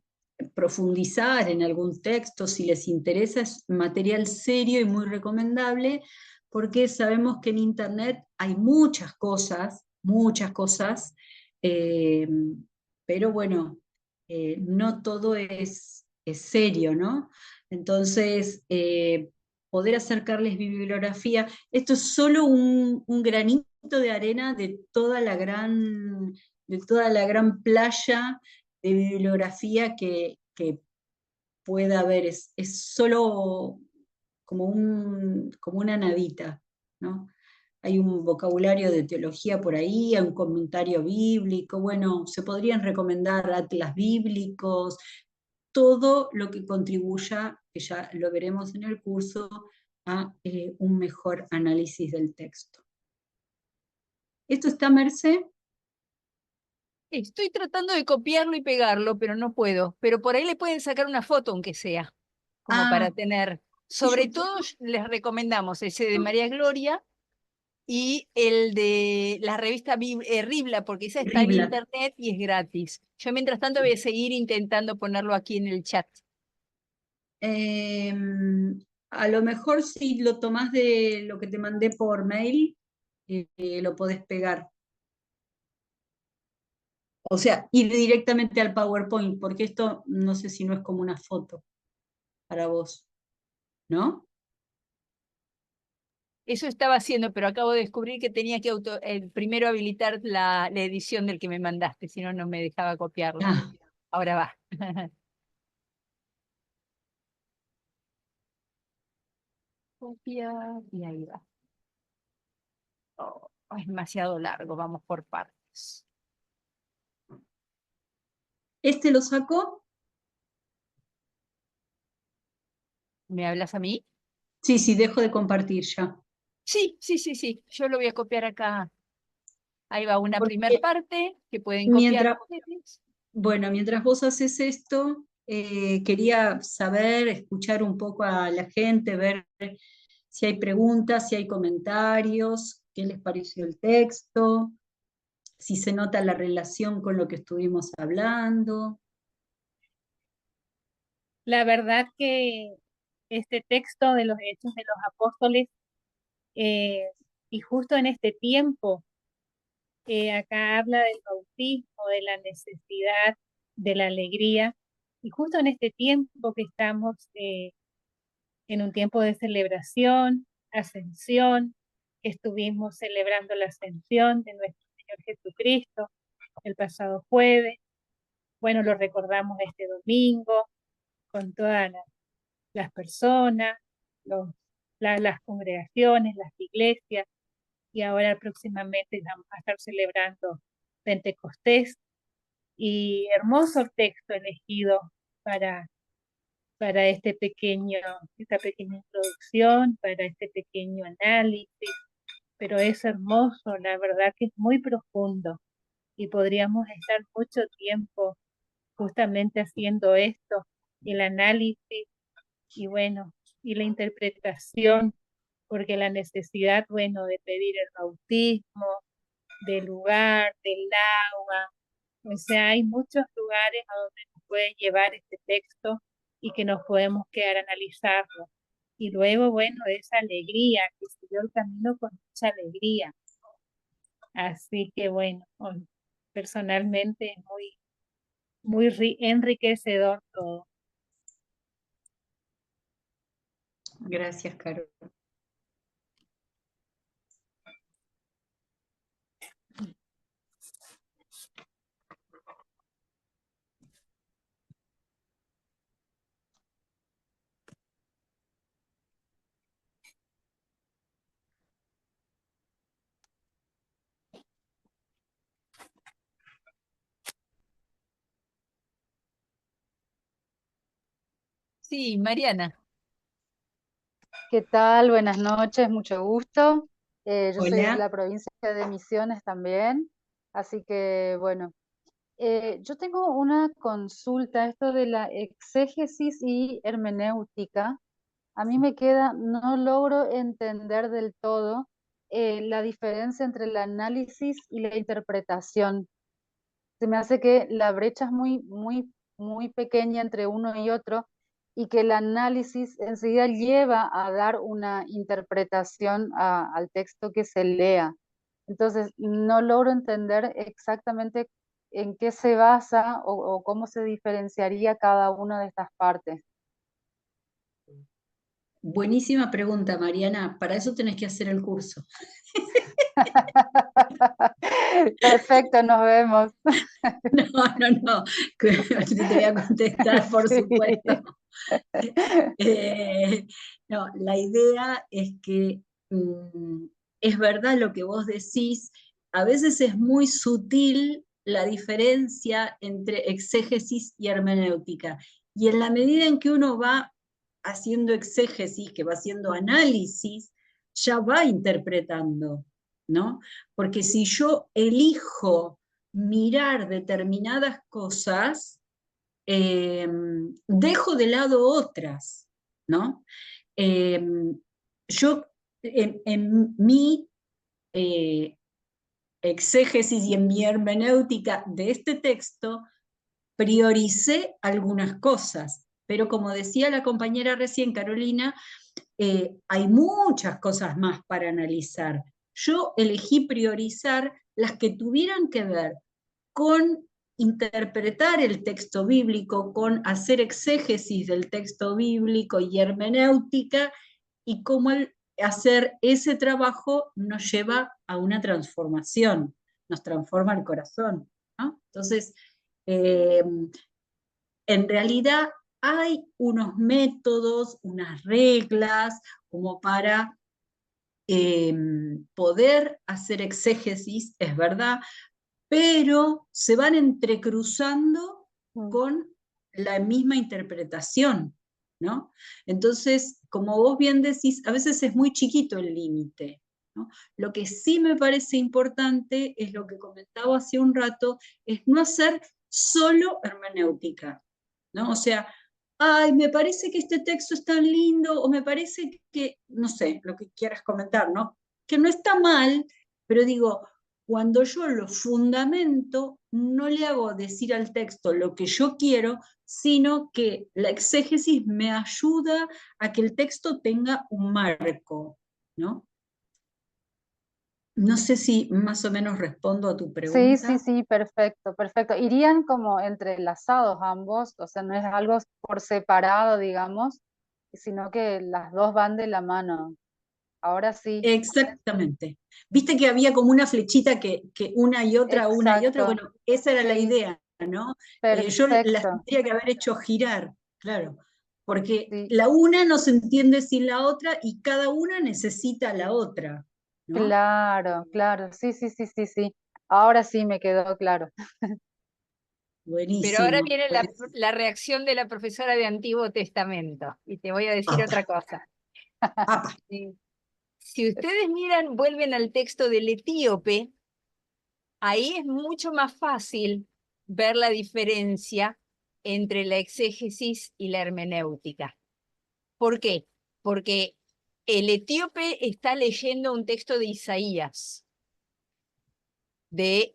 profundizar en algún texto, si les interesa, es material serio y muy recomendable, porque sabemos que en Internet hay muchas cosas, eh, pero bueno, no todo es serio, ¿no? Entonces, poder acercarles bibliografía, esto es solo un granito de arena de toda la gran playa de bibliografía que pueda haber. Es solo como una nadita, ¿no? Hay un vocabulario de teología por ahí, hay un comentario bíblico, bueno, se podrían recomendar atlas bíblicos, todo lo que contribuya, que ya lo veremos en el curso, a un mejor análisis del texto. ¿Esto está, Mercé? Estoy tratando de copiarlo y pegarlo, pero no puedo. Pero por ahí le pueden sacar una foto, aunque sea, como para tener. Y yo Sobre todo les recomendamos ese de María Gloria y el de la revista Ribla, porque esa está en Ribla. internet y es gratis. Yo mientras tanto voy a seguir intentando ponerlo aquí en el chat. A lo mejor si lo tomás de lo que te mandé por mail, lo podés pegar. O sea, ir directamente al PowerPoint, porque esto no sé si no es como una foto para vos, ¿no? Eso estaba haciendo, pero acabo de descubrir que tenía que primero habilitar la edición del que me mandaste, si no, no me dejaba copiarlo. Ah, Ahora va. Copia y ahí va. Oh, es demasiado largo, vamos por partes. ¿este lo sacó? ¿Me hablas a mí? Sí, sí, dejo de compartir ya. Sí, sí, sí, sí. Yo lo voy a copiar acá. Ahí va una primer Porque parte que pueden copiar mientras, ustedes. bueno, mientras vos haces esto, quería saber, escuchar un poco a la gente, ver si hay preguntas, si hay comentarios, qué les pareció el texto, si se nota la relación con lo que estuvimos hablando. La verdad que este texto de los Hechos de los Apóstoles, eh, y justo en este tiempo, acá habla del bautismo, de la necesidad, de la alegría, y justo en este tiempo que estamos en un tiempo de celebración, ascensión, estuvimos celebrando la ascensión de nuestro Señor Jesucristo el pasado jueves. Bueno, lo recordamos este domingo con todas las personas, las congregaciones, las iglesias, y ahora próximamente vamos a estar celebrando Pentecostés, y hermoso texto elegido para, para esta pequeña introducción, para este pequeño análisis, pero es hermoso, la verdad que es muy profundo, y podríamos estar mucho tiempo justamente haciendo esto, el análisis, y bueno, y la interpretación, porque la necesidad, bueno, de pedir el bautismo, del lugar, del agua, o sea, hay muchos lugares a donde nos puede llevar este texto y que nos podemos quedar a analizarlo. Y luego, bueno, esa alegría, que siguió el camino con mucha alegría. Así que bueno, personalmente es muy enriquecedor todo. Gracias, Caro. Sí, Mariana. ¿Qué tal? Buenas noches, mucho gusto. Yo soy de Hola. la provincia de Misiones también, así que bueno, yo tengo una consulta, esto de la exégesis y hermenéutica. A mí me queda, no logro entender del todo la diferencia entre el análisis y la interpretación. Se me hace que la brecha es muy pequeña entre uno y otro, y que el análisis enseguida lleva a dar una interpretación al texto que se lea. Entonces, no logro entender exactamente en qué se basa o cómo se diferenciaría cada una de estas partes. Buenísima pregunta, Mariana. Para eso tenés que hacer el curso. Perfecto, nos vemos. No. Te voy a contestar, por Sí. supuesto. No, la idea es que es verdad lo que vos decís. A veces es muy sutil la diferencia entre exégesis y hermenéutica. Y en la medida en que uno va haciendo exégesis, que va haciendo análisis, ya va interpretando, ¿no? Porque si yo elijo mirar determinadas cosas, dejo de lado otras, ¿no? Yo, en mi exégesis y en mi hermenéutica de este texto, prioricé algunas cosas, pero como decía la compañera recién, Carolina, hay muchas cosas más para analizar. Yo elegí priorizar las que tuvieran que ver con interpretar el texto bíblico, con hacer exégesis del texto bíblico y hermenéutica, y cómo hacer ese trabajo nos lleva a una transformación, nos transforma el corazón, ¿no? Entonces, en realidad hay unos métodos, unas reglas, como para poder hacer exégesis, es verdad, pero se van entrecruzando con la misma interpretación, ¿no? Entonces, como vos bien decís, a veces es muy chiquito el límite, ¿no? Lo que sí me parece importante es lo que comentaba hace un rato, es no hacer solo hermenéutica, ¿no? O sea, ay, me parece que este texto es tan lindo, o me parece que, no sé, lo que quieras comentar, ¿no? Que no está mal, pero digo, cuando yo lo fundamento, no le hago decir al texto lo que yo quiero, sino que la exégesis me ayuda a que el texto tenga un marco, ¿no? No sé si más o menos respondo a tu pregunta. Sí, perfecto. Irían como entrelazados ambos, o sea, no es algo por separado, digamos, sino que las dos van de la mano. ahora sí, Exactamente. Viste que había como una flechita que una y otra, exacto, bueno, esa era la sí, idea, ¿no? Yo las perfecto, tendría que haber hecho girar, claro, porque sí, la una no se entiende sin la otra y cada una necesita la otra, ¿no? claro, claro, sí, sí, sí, sí, sí, ahora sí me quedó claro. Pero ahora Buenísimo. viene la reacción de la profesora de Antiguo Testamento, y te voy a decir Apa, otra cosa. apa. Sí. Si ustedes miran, vuelven al texto del etíope, ahí es mucho más fácil ver la diferencia entre la exégesis y la hermenéutica. ¿Por qué? Porque el etíope está leyendo un texto de Isaías de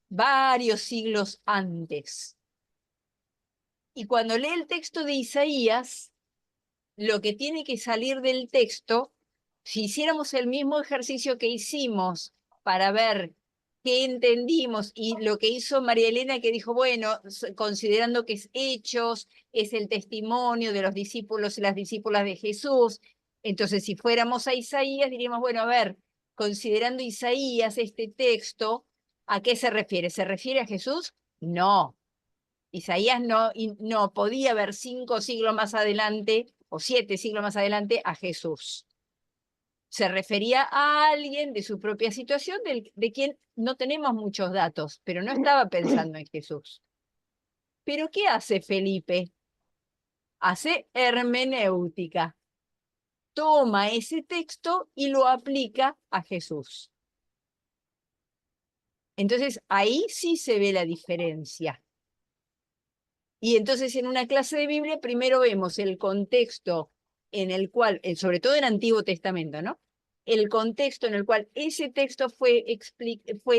varios siglos antes. Y cuando lee el texto de Isaías, lo que tiene que salir del texto, si hiciéramos el mismo ejercicio que hicimos para ver qué entendimos y lo que hizo María Elena, que dijo, bueno, considerando que es Hechos, es el testimonio de los discípulos y las discípulas de Jesús, entonces si fuéramos a Isaías diríamos, bueno, a ver, considerando Isaías este texto, ¿a qué se refiere? ¿Se refiere a Jesús? No. Isaías no podía ver 5 siglos más adelante o 7 siglos más adelante a Jesús. Se refería a alguien de su propia situación, de quien no tenemos muchos datos, pero no estaba pensando en Jesús. ¿Pero qué hace Felipe? Hace hermenéutica. Toma ese texto y lo aplica a Jesús. Entonces ahí sí se ve la diferencia. Y entonces en una clase de Biblia primero vemos el contexto en el cual, sobre todo en Antiguo Testamento, ¿no? El contexto en el cual ese texto fue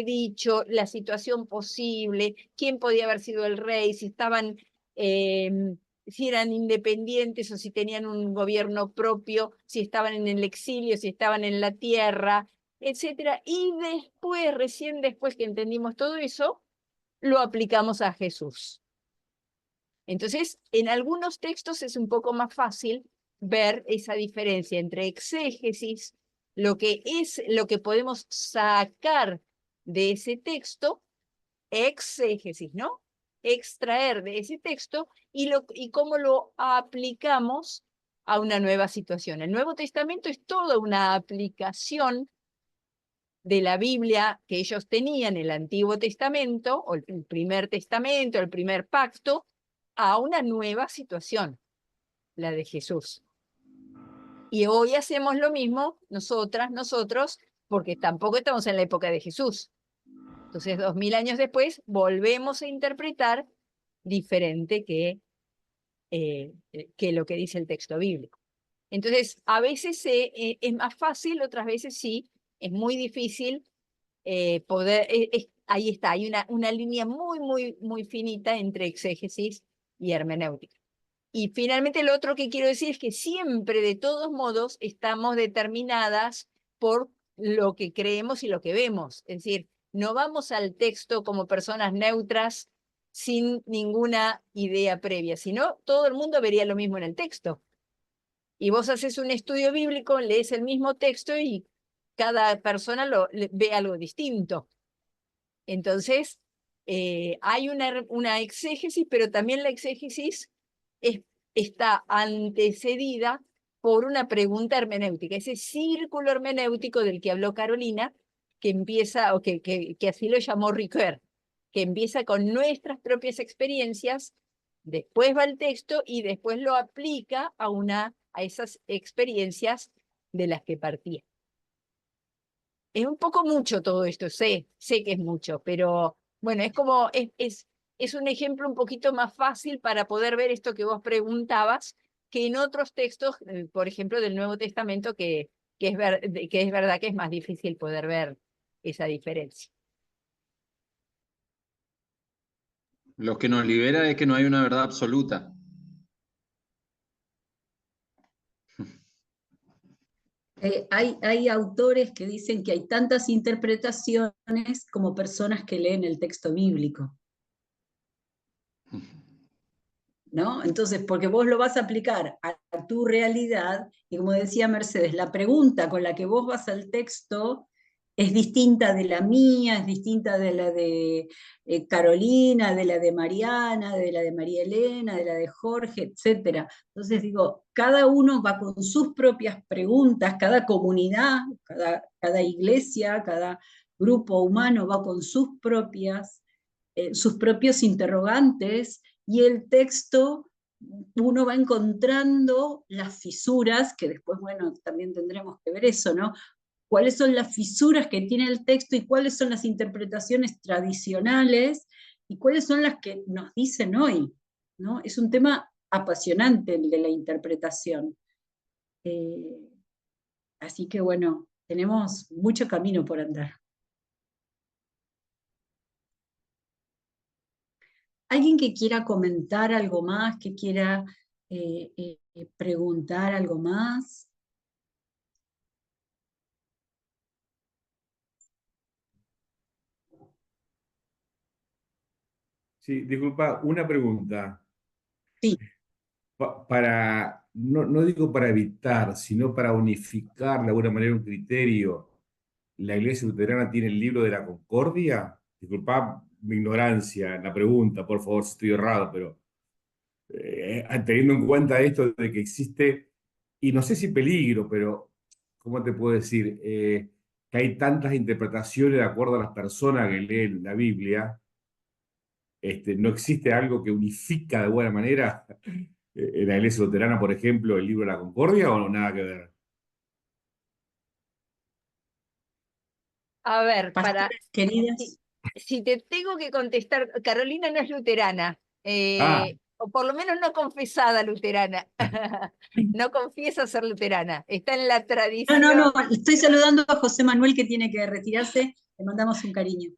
dicho, la situación posible, quién podía haber sido el rey, si estaban, si eran independientes o si tenían un gobierno propio, si estaban en el exilio, si estaban en la tierra, etcétera. Y después, recién después que entendimos todo eso, lo aplicamos a Jesús. Entonces, en algunos textos es un poco más fácil ver esa diferencia entre exégesis, lo que podemos sacar de ese texto, exégesis, ¿no? Extraer de ese texto y cómo lo aplicamos a una nueva situación. El Nuevo Testamento es toda una aplicación de la Biblia que ellos tenían, el Antiguo Testamento, o el primer testamento, el primer pacto, a una nueva situación, la de Jesús. Y hoy hacemos lo mismo, nosotros, porque tampoco estamos en la época de Jesús. Entonces, 2000 años después, volvemos a interpretar diferente que lo que dice el texto bíblico. Entonces, a veces es más fácil, otras veces sí, es muy difícil poder, ahí está, hay una línea muy, muy, muy finita entre exégesis y hermenéutica. Y finalmente lo otro que quiero decir es que siempre, de todos modos, estamos determinadas por lo que creemos y lo que vemos. Es decir, no vamos al texto como personas neutras sin ninguna idea previa, sino todo el mundo vería lo mismo en el texto. Y vos haces un estudio bíblico, lees el mismo texto y cada persona ve algo distinto. Entonces, hay una exégesis, pero también la exégesis está antecedida por una pregunta hermenéutica, ese círculo hermenéutico del que habló Carolina, que empieza, o que así lo llamó Ricoeur, que empieza con nuestras propias experiencias, después va el texto y después lo aplica a esas experiencias de las que partía. Es un poco mucho todo esto, sé que es mucho, pero bueno, es un ejemplo un poquito más fácil para poder ver esto que vos preguntabas que en otros textos, por ejemplo, del Nuevo Testamento, que es verdad que es más difícil poder ver esa diferencia. Lo que nos libera es que no hay una verdad absoluta. Hay autores que dicen que hay tantas interpretaciones como personas que leen el texto bíblico. ¿No? Entonces, porque vos lo vas a aplicar a tu realidad, y como decía Mercedes, la pregunta con la que vos vas al texto es distinta de la mía, es distinta de la de Carolina, de la de Mariana, de la de María Elena, de la de Jorge, etc. Entonces digo, cada uno va con sus propias preguntas, cada comunidad, cada iglesia, cada grupo humano va con sus propios interrogantes, y el texto uno va encontrando las fisuras, que después, bueno, también tendremos que ver eso, ¿no? Cuáles son las fisuras que tiene el texto y cuáles son las interpretaciones tradicionales y cuáles son las que nos dicen hoy, ¿no? Es un tema apasionante el de la interpretación. Así que bueno, tenemos mucho camino por andar. ¿Alguien que quiera comentar algo más, que quiera preguntar algo más? Sí, disculpa, una pregunta. Sí. No digo para evitar, sino para unificar de alguna manera un criterio, ¿la Iglesia Luterana tiene el libro de la Concordia? Disculpa mi ignorancia en la pregunta, por favor, si estoy errado, pero teniendo en cuenta esto de que existe, y no sé si peligro, pero ¿cómo te puedo decir? Que hay tantas interpretaciones de acuerdo a las personas que leen la Biblia, no existe algo que unifica de buena manera en la Iglesia Luterana, por ejemplo, el libro de la Concordia, o no, nada que ver. A ver, Pastoras queridas. si te tengo que contestar, Carolina no es luterana, Ah, o por lo menos no confesada luterana, no confiesa ser luterana, está en la tradición. No, estoy saludando a José Manuel, que tiene que retirarse, le mandamos un cariño.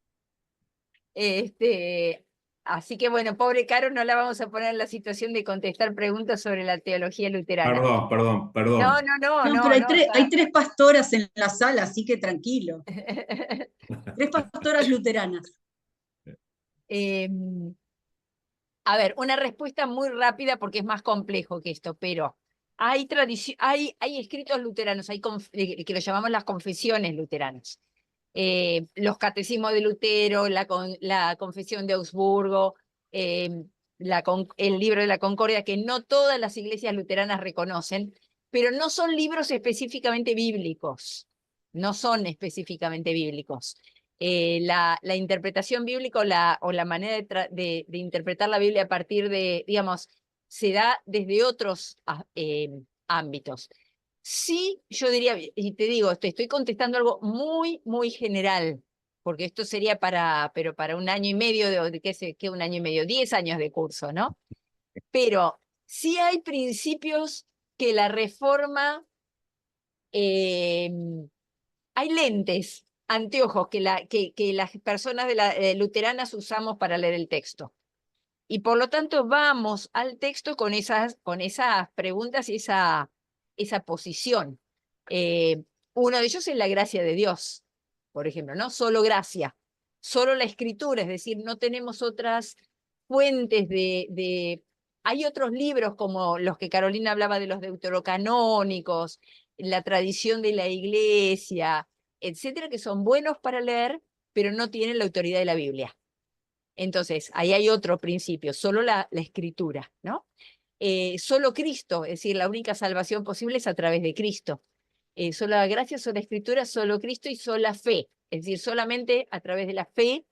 Así que bueno, pobre Caro, no la vamos a poner en la situación de contestar preguntas sobre la teología luterana. perdón. No, Pero hay tres pastoras en la sala, así que tranquilo. 3 pastoras luteranas. A ver, una respuesta muy rápida porque es más complejo que esto, pero hay escritos luteranos, que lo llamamos las confesiones luteranas. Los catecismos de Lutero, la confesión de Augsburgo, el libro de la Concordia, que no todas las iglesias luteranas reconocen, pero no son libros específicamente bíblicos, no son específicamente bíblicos. La interpretación bíblica o la manera de interpretar la Biblia a partir de, digamos, se da desde otros ámbitos. Sí, yo diría, y te digo, te estoy contestando algo muy, muy general, porque esto sería pero para un año y medio, ¿qué un año y medio? 10 años de curso, ¿no? Pero sí hay principios que la reforma, hay lentes, anteojos que las personas luteranas usamos para leer el texto. Y por lo tanto vamos al texto con esas preguntas y esa posición. Uno de ellos es la gracia de Dios, por ejemplo, ¿no? Solo gracia, solo la escritura, es decir, no tenemos otras fuentes Hay otros libros como los que Carolina hablaba de los deuterocanónicos, la tradición de la iglesia, etcétera, que son buenos para leer, pero no tienen la autoridad de la Biblia. Entonces, ahí hay otro principio, solo la escritura, ¿no? Solo Cristo, es decir, la única salvación posible es a través de Cristo. Solo la gracia, solo la escritura, solo Cristo y sola fe. Es decir, solamente a través de la fe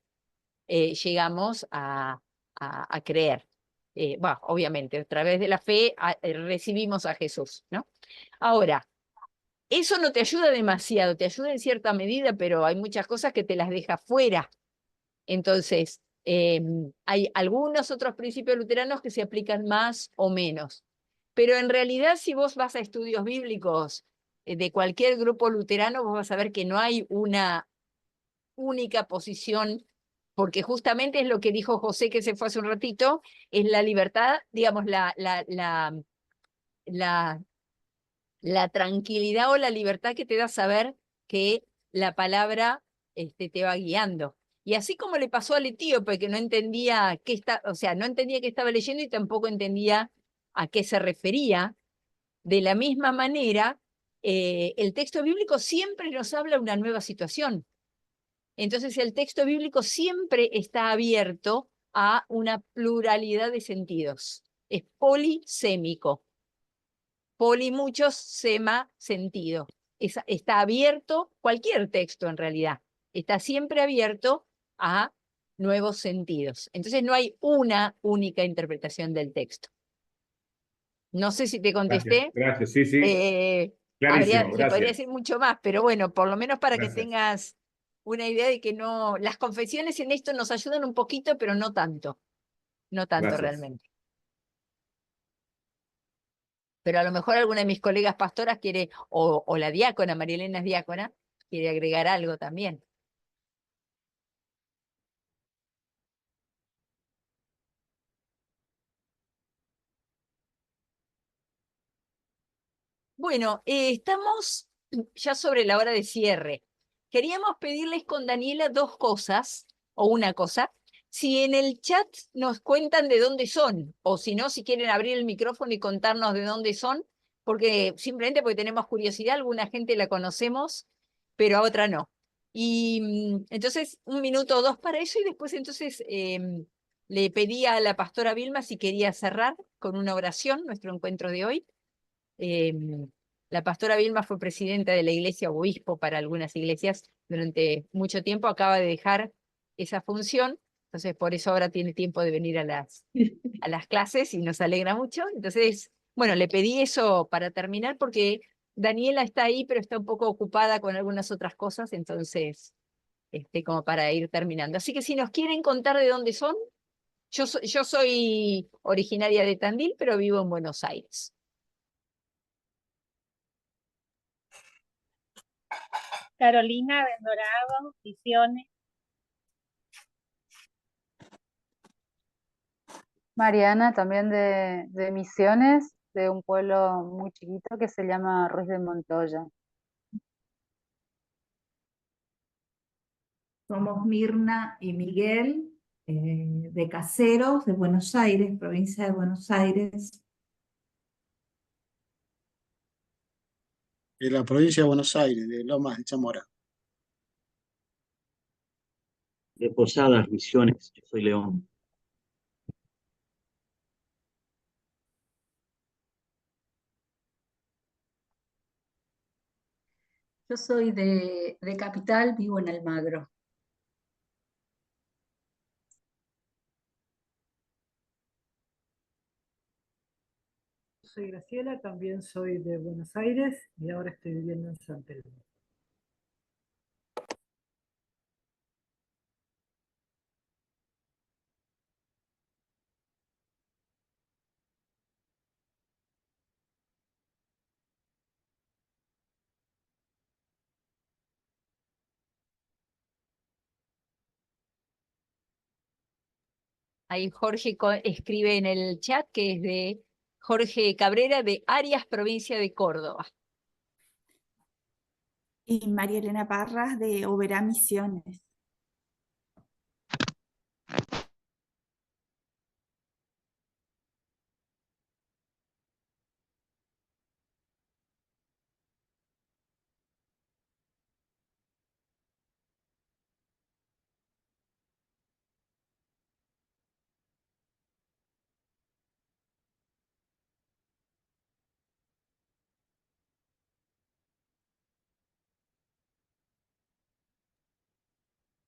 llegamos a creer. Bueno, obviamente, a través de la fe recibimos a Jesús, ¿no? Ahora, eso no te ayuda demasiado, te ayuda en cierta medida, pero hay muchas cosas que te las deja fuera. Entonces, hay algunos otros principios luteranos que se aplican más o menos. Pero en realidad, si vos vas a estudios bíblicos de cualquier grupo luterano, vos vas a ver que no hay una única posición, porque justamente es lo que dijo José, que se fue hace un ratito, es la libertad, digamos, la tranquilidad o la libertad que te da saber que la palabra te va guiando. Y así como le pasó al etíope, que no entendía no entendía qué estaba leyendo y tampoco entendía a qué se refería, De la misma manera, el texto bíblico siempre nos habla de una nueva situación. Entonces el texto bíblico siempre está abierto a una pluralidad de sentidos. Es polisémico. Poli muchos, sema sentido. Está abierto, cualquier texto en realidad, está siempre abierto a nuevos sentidos. Entonces no hay una única interpretación del texto. No sé si te contesté. Gracias, sí, sí. Se Clarísimo, podría gracias. decir mucho más, pero bueno, por lo menos para que Gracias. tengas una idea de que no, las confesiones en esto nos ayudan un poquito, pero no tanto. No tanto Gracias. realmente. Pero a lo mejor alguna de mis colegas pastoras quiere, o la diácona, María Elena es diácona, quiere agregar algo también. Bueno, estamos ya sobre la hora de cierre. Queríamos pedirles con Daniela dos cosas, o una cosa. Si en el chat nos cuentan de dónde son, o si no, si quieren abrir el micrófono y contarnos de dónde son, porque simplemente porque tenemos curiosidad, alguna gente la conocemos, pero a otra no. Y entonces, un minuto o dos para eso, y después entonces le pedí a la pastora Vilma si quería cerrar con una oración nuestro encuentro de hoy. La pastora Vilma fue presidenta de la iglesia, obispo para algunas iglesias durante mucho tiempo, acaba de dejar esa función, entonces por eso ahora tiene tiempo de venir a las clases y nos alegra mucho. Entonces, bueno, le pedí eso para terminar porque Daniela está ahí, pero está un poco ocupada con algunas otras cosas, entonces, como para ir terminando. Así que si nos quieren contar de dónde son, yo soy originaria de Tandil, pero vivo en Buenos Aires. Carolina Bendorado, Misiones. Mariana, también de Misiones, de un pueblo muy chiquito que se llama Ruiz de Montoya. Somos Mirna y Miguel, de Caseros, de Buenos Aires, provincia de Buenos Aires. De la provincia de Buenos Aires, de Lomas de Zamora. De Posadas, Misiones, yo soy León. Yo soy de Capital, vivo en Almagro. Soy Graciela, también soy de Buenos Aires y ahora estoy viviendo en San Telmo. Ahí Jorge escribe en el chat que es de Jorge Cabrera de Arias, provincia de Córdoba. Y María Elena Parras de Oberá, Misiones.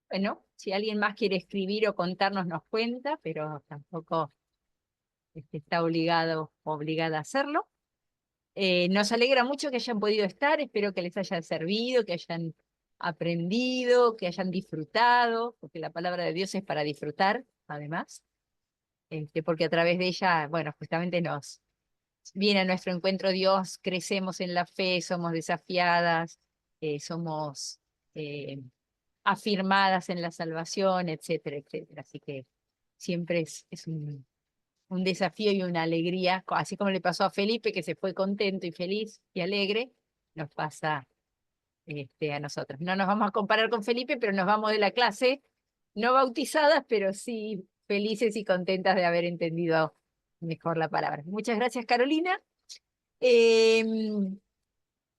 Bueno, si alguien más quiere escribir o contarnos, nos cuenta, pero tampoco está obligada a hacerlo. Nos alegra mucho que hayan podido estar, espero que les haya servido, que hayan aprendido, que hayan disfrutado, porque la palabra de Dios es para disfrutar, además, porque a través de ella, bueno, justamente nos viene a nuestro encuentro Dios, crecemos en la fe, somos desafiadas, somos afirmadas en la salvación, etcétera, etcétera. Así que siempre es un desafío y una alegría, así como le pasó a Felipe, que se fue contento y feliz y alegre, nos pasa a nosotros. No nos vamos a comparar con Felipe, pero nos vamos de la clase, no bautizadas, pero sí felices y contentas de haber entendido mejor la palabra. Muchas gracias, Carolina.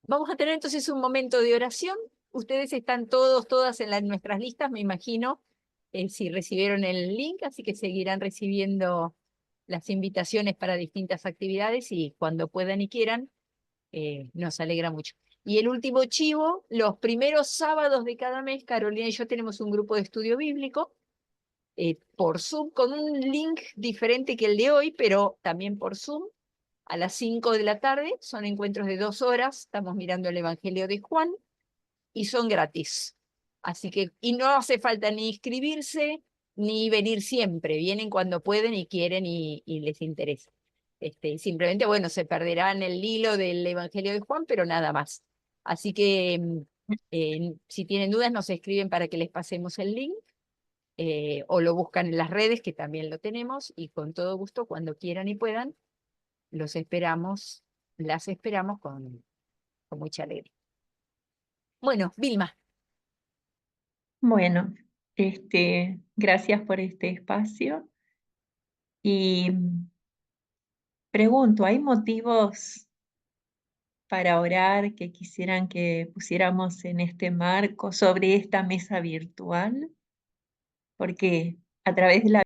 Vamos a tener entonces un momento de oración. Ustedes están todas en nuestras listas, me imagino, si recibieron el link, así que seguirán recibiendo las invitaciones para distintas actividades y cuando puedan y quieran, nos alegra mucho. Y el último chivo, los primeros sábados de cada mes, Carolina y yo tenemos un grupo de estudio bíblico por Zoom, con un link diferente que el de hoy, pero también por Zoom, a las 5 de la tarde. Son encuentros de 2 horas, estamos mirando el Evangelio de Juan, y son gratis. Así que, y no hace falta ni inscribirse, ni venir siempre, vienen cuando pueden y quieren y les interesa. Simplemente, bueno, se perderán el hilo del Evangelio de Juan, pero nada más. Así que, si tienen dudas, nos escriben para que les pasemos el link, o lo buscan en las redes, que también lo tenemos, y con todo gusto, cuando quieran y puedan, los esperamos, las esperamos con mucha alegría. Bueno, Vilma. Bueno, gracias por este espacio. Y pregunto, ¿hay motivos para orar que quisieran que pusiéramos en este marco sobre esta mesa virtual? Porque a través de la